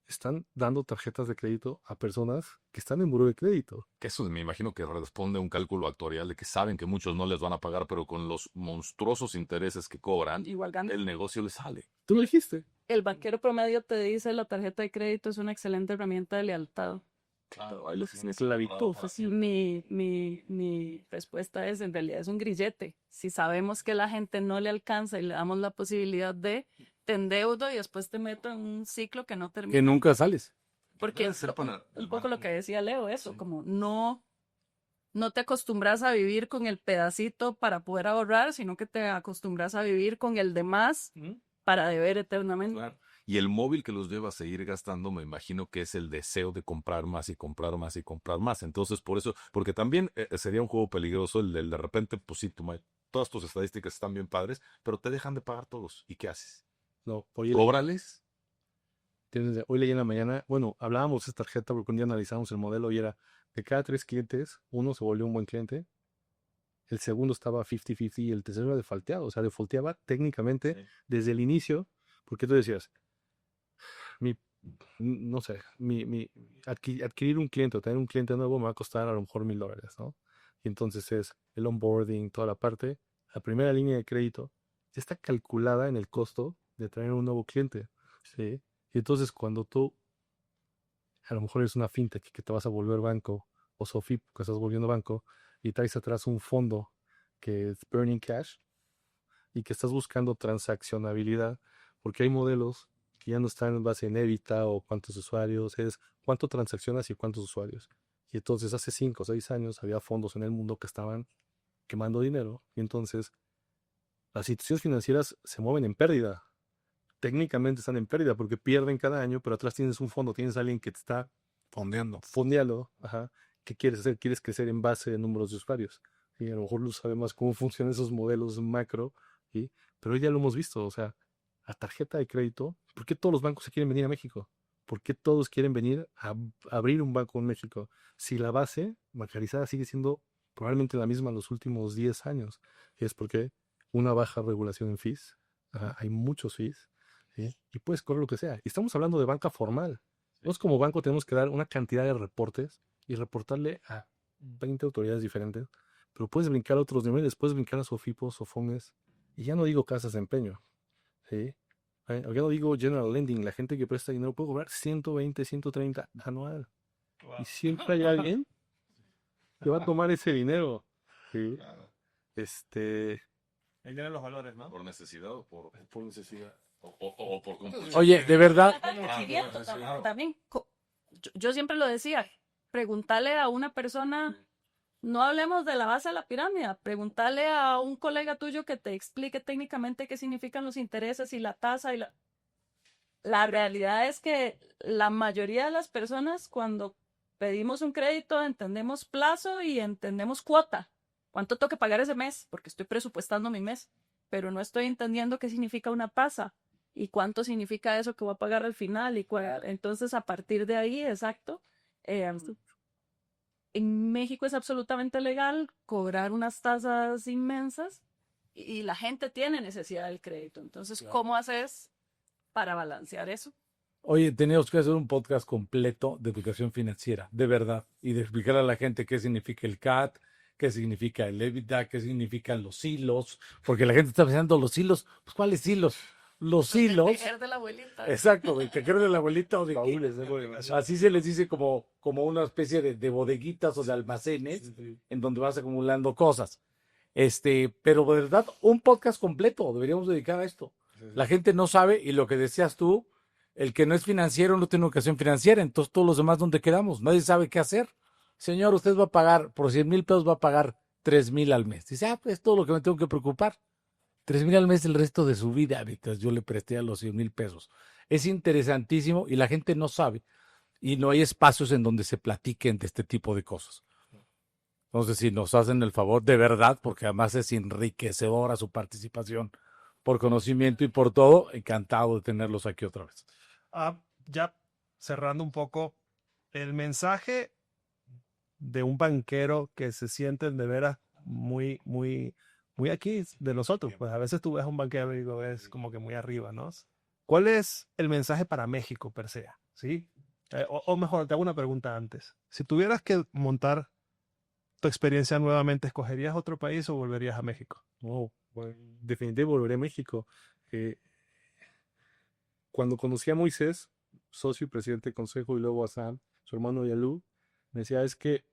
Están dando tarjetas de crédito a personas que están en buró de crédito. Que eso me imagino que responde a un cálculo actuarial de que saben que muchos no les van a pagar, pero con los monstruosos intereses que cobran, igual gana. el negocio les sale. Tú lo dijiste. El banquero promedio te dice la tarjeta de crédito es una excelente herramienta de lealtad. Claro, ahí los Esclavitud. Mi respuesta es, en realidad es un grillete. Si sabemos que la gente no le alcanza y le damos la posibilidad de, te endeudo y después te meto en un ciclo que no termina. Que nunca sales. Porque un poco lo que decía Leo, eso, como no te acostumbras a vivir con el pedacito para poder ahorrar, sino que te acostumbras a vivir con el demás para deber eternamente. Claro. Y el móvil que los lleva a seguir gastando, me imagino que es el deseo de comprar más y comprar más y comprar más. Entonces, por eso, porque también sería un juego peligroso el de repente, pues sí, todas tus estadísticas están bien padres, pero te dejan de pagar todos. ¿Y qué haces? No, hoy ¿Cóbrales? hoy leí en la mañana, bueno, hablábamos de esta tarjeta porque un día analizamos el modelo y era de cada 3 clientes, uno se volvió un buen cliente, el segundo estaba 50-50 y el tercero era defaulteado, o sea, defaulteaba técnicamente desde el inicio, porque tú decías, no sé, adquirir un cliente o tener un cliente nuevo me va a costar a lo mejor $1,000, ¿no? Y entonces es el onboarding, toda la parte, la primera línea de crédito ya está calculada en el costo de traer un nuevo cliente, ¿sí? Y entonces cuando tú, a lo mejor eres una fintech que te vas a volver banco, o Sofip que estás volviendo banco, y traes atrás un fondo que es burning cash, y que estás buscando transaccionabilidad, porque hay modelos que ya no están en base en EBITDA o cuántos usuarios, es cuánto transaccionas y cuántos usuarios. Y entonces hace 5 o 6 años había fondos en el mundo que estaban quemando dinero, y entonces las instituciones financieras se mueven en pérdida. Técnicamente están en pérdida porque pierden cada año, pero atrás tienes un fondo, tienes a alguien que te está fondeando. Ajá. ¿Qué quieres hacer? Quieres crecer en base de números de usuarios. Y a lo mejor no sabemos cómo funcionan esos modelos macro, ¿sí? Pero hoy ya lo hemos visto. O sea, la tarjeta de crédito, ¿por qué todos los bancos se quieren venir a México? ¿Por qué todos quieren venir a abrir un banco en México? Si la base bancarizada sigue siendo probablemente la misma en los últimos 10 años. Y es porque una baja regulación en fees, hay muchos fees, ¿sí? Y puedes cobrar lo que sea. Y estamos hablando de banca formal. Nosotros como banco tenemos que dar una cantidad de reportes y reportarle a 20 autoridades diferentes, pero puedes brincar a otros niveles, puedes brincar a Sofipos, Sofones, y ya no digo casas de empeño, ¿sí? Ya no digo general lending, la gente que presta dinero puede cobrar 120, 130 anual. Wow. Y siempre hay alguien que va a tomar ese dinero, ¿sí? Ahí tienen los valores, ¿no? ¿Por necesidad o por necesidad? Oye, de verdad, También, yo siempre lo decía, preguntarle a una persona, no hablemos de la base de la pirámide, preguntarle a un colega tuyo que te explique técnicamente qué significan los intereses y la tasa y la realidad es que la mayoría de las personas cuando pedimos un crédito entendemos plazo y entendemos cuota. ¿Cuánto tengo que pagar ese mes? Porque estoy presupuestando mi mes, pero no estoy entendiendo qué significa una tasa y cuánto significa eso que voy a pagar al final. Entonces, a partir de ahí, exacto, en México es absolutamente legal cobrar unas tasas inmensas y la gente tiene necesidad del crédito. Entonces, ¿cómo haces para balancear eso? oye, tenemos que hacer un podcast completo de educación financiera, de verdad, y de explicarle a la gente qué significa el CAT, qué significa el EBITDA, qué significan los hilos, porque la gente está pensando los hilos, pues ¿cuáles hilos? Los hilos. Tejer de la abuelita. Exacto, de cajero de la abuelita o de así se les dice como una especie de bodeguitas o de almacenes en donde vas acumulando cosas. Pero de verdad, un podcast completo deberíamos dedicar a esto. La gente no sabe, y lo que decías tú, el que no es financiero no tiene educación financiera, entonces todos los demás, ¿dónde quedamos? Nadie sabe qué hacer. Señor, usted va a pagar, por 100,000 pesos va a pagar 3,000 al mes. Dice, pues es todo lo que me tengo que preocupar. 3,000 al mes el resto de su vida, mientras yo le presté a los 100,000 pesos. Es interesantísimo y la gente no sabe. Y no hay espacios en donde se platiquen de este tipo de cosas. Entonces, si nos hacen el favor, de verdad, porque además es enriquecedora su participación por conocimiento y por todo, encantado de tenerlos aquí otra vez. Ya cerrando un poco, el mensaje de un banquero que se siente de veras muy, muy, muy aquí de nosotros. Pues a veces tú ves a un banquero y lo ves como que muy arriba, ¿no? ¿Cuál es el mensaje para México per se? ¿Sí? O mejor, te hago una pregunta antes. Si tuvieras que montar tu experiencia nuevamente, ¿escogerías otro país o volverías a México? No, definitivamente volveré a México. Cuando conocí a Moisés, socio y presidente del consejo, y luego a Sam, su hermano Yalú, me decía, es que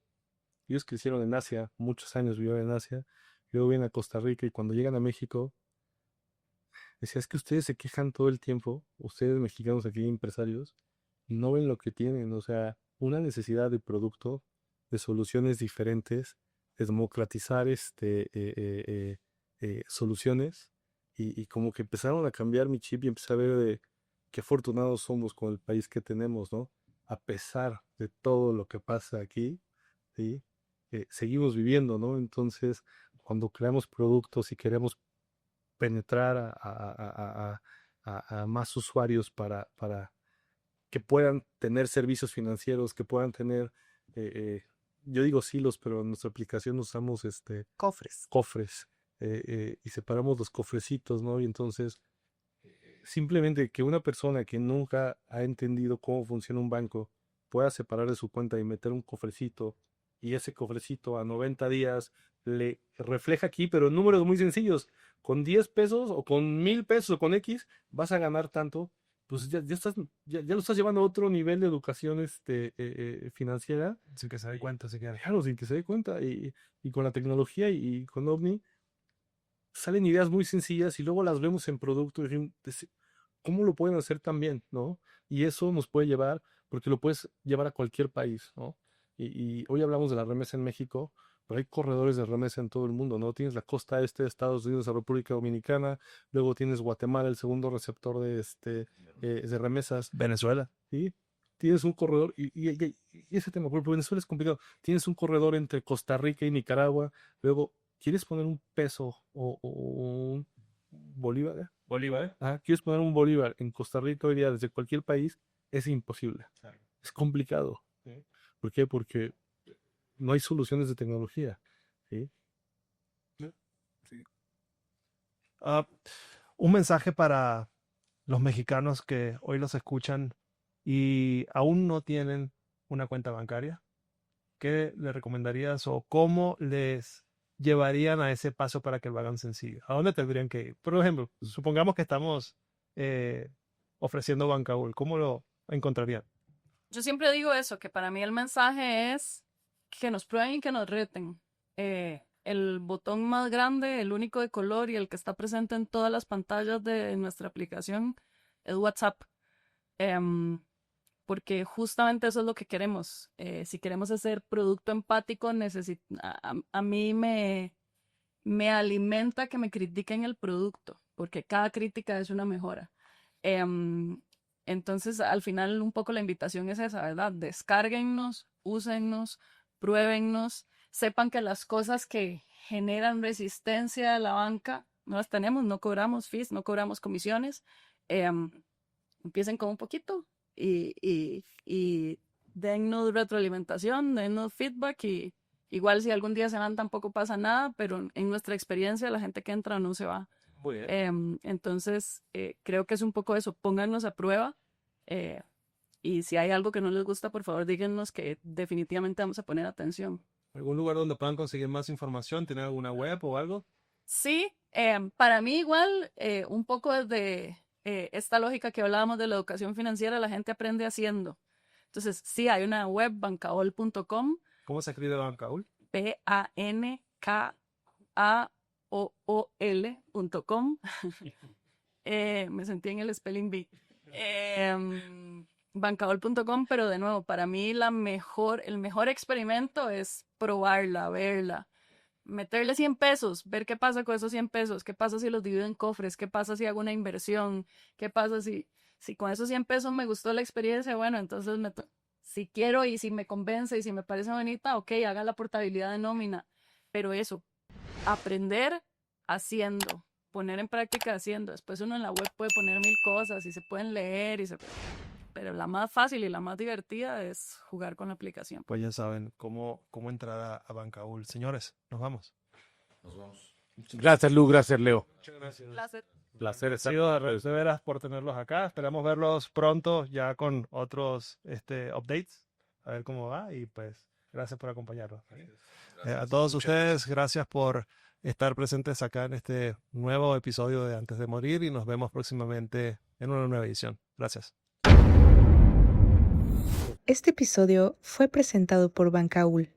ellos crecieron en Asia, muchos años vivieron en Asia, luego vienen a Costa Rica y cuando llegan a México, decía, es que ustedes se quejan todo el tiempo, ustedes mexicanos aquí, empresarios, y no ven lo que tienen, o sea, una necesidad de producto, de soluciones diferentes, de democratizar soluciones, y como que empezaron a cambiar mi chip y empecé a ver de qué afortunados somos con el país que tenemos, ¿no? A pesar de todo lo que pasa aquí, ¿sí? Seguimos viviendo, ¿no? Entonces, cuando creamos productos y queremos penetrar a más usuarios para que puedan tener servicios financieros, que puedan tener, yo digo silos, pero en nuestra aplicación usamos cofres, y separamos los cofrecitos, ¿no? Y entonces, simplemente que una persona que nunca ha entendido cómo funciona un banco pueda separar de su cuenta y meter un cofrecito, y ese cofrecito a 90 días le refleja aquí, pero en números muy sencillos, con 10 pesos o con 1,000 pesos o con X, vas a ganar tanto, pues ya lo estás llevando a otro nivel de educación financiera. Sin que se dé cuenta siquiera. Claro, sin que se dé cuenta. Y con la tecnología y con OVNI salen ideas muy sencillas y luego las vemos en producto y decimos, ¿cómo lo pueden hacer tan bien, no? Y eso nos puede llevar, porque lo puedes llevar a cualquier país, ¿no? Y hoy hablamos de la remesa en México, pero hay corredores de remesa en todo el mundo, ¿no? Tienes la costa este de Estados Unidos, la República Dominicana, luego tienes Guatemala, el segundo receptor de remesas. Venezuela. ¿Sí? Tienes un corredor, y ese tema, por ejemplo, Venezuela es complicado. Tienes un corredor entre Costa Rica y Nicaragua, luego, ¿quieres poner un peso o un bolívar? Bolívar. ¿Quieres poner un bolívar en Costa Rica hoy día desde cualquier país? Es imposible. Claro. Es complicado. Sí. ¿Por qué? Porque no hay soluciones de tecnología. ¿Sí? Un mensaje para los mexicanos que hoy los escuchan y aún no tienen una cuenta bancaria. ¿Qué le recomendarías o cómo les llevarían a ese paso para que lo hagan sencillo? ¿A dónde tendrían que ir? Por ejemplo, supongamos que estamos ofreciendo Bancaul. ¿Cómo lo encontrarían? Yo siempre digo eso, que para mí el mensaje es que nos prueben y que nos reten. el botón más grande, el único de color y el que está presente en todas las pantallas de nuestra aplicación es WhatsApp. Porque justamente eso es lo que queremos. Si queremos hacer producto empático, a mí me alimenta que me critiquen el producto, porque cada crítica es una mejora. Entonces, al final, un poco la invitación es esa, ¿verdad? Descárguennos, úsennos, pruébennos, sepan que las cosas que generan resistencia a la banca no las tenemos, no cobramos fees, no cobramos comisiones. Empiecen con un poquito y dennos retroalimentación, dennos feedback y igual si algún día se van tampoco pasa nada, pero en nuestra experiencia la gente que entra no se va. Muy bien. Entonces, creo que es un poco eso, póngannos a prueba y si hay algo que no les gusta, por favor díganos que definitivamente vamos a poner atención. ¿Algún lugar donde puedan conseguir más información? ¿Tienen alguna web o algo? Sí, para mí igual, un poco desde esta lógica que hablábamos de la educación financiera, la gente aprende haciendo. Entonces, sí, hay una web, bancaol.com. ¿Cómo se escribe Bancaol? bankaol.com. Me sentí en el spelling bee. Bancaol.com, pero de nuevo, para mí el mejor experimento es probarla, verla, meterle 100 pesos, ver qué pasa con esos 100 pesos, qué pasa si los divido en cofres, qué pasa si hago una inversión, qué pasa si con esos 100 pesos me gustó la experiencia, bueno, entonces si quiero y si me convence y si me parece bonita, ok, haga la portabilidad de nómina, pero eso, aprender haciendo, poner en práctica haciendo, después uno en la web puede poner 1000 cosas y se pueden leer, pero la más fácil y la más divertida es jugar con la aplicación. Pues ya saben cómo entrar a Bancaol. Señores, nos vamos. Nos vamos. Gracias, Lu, gracias, Leo. Muchas gracias. Placer Ha estar. sido de veras por tenerlos acá. Esperamos verlos pronto ya con otros updates. A ver cómo va y pues gracias por acompañarnos. A todos ustedes, gracias por estar presentes acá en este nuevo episodio de Antes de Morir y nos vemos próximamente en una nueva edición. Gracias. Este episodio fue presentado por Bancaul.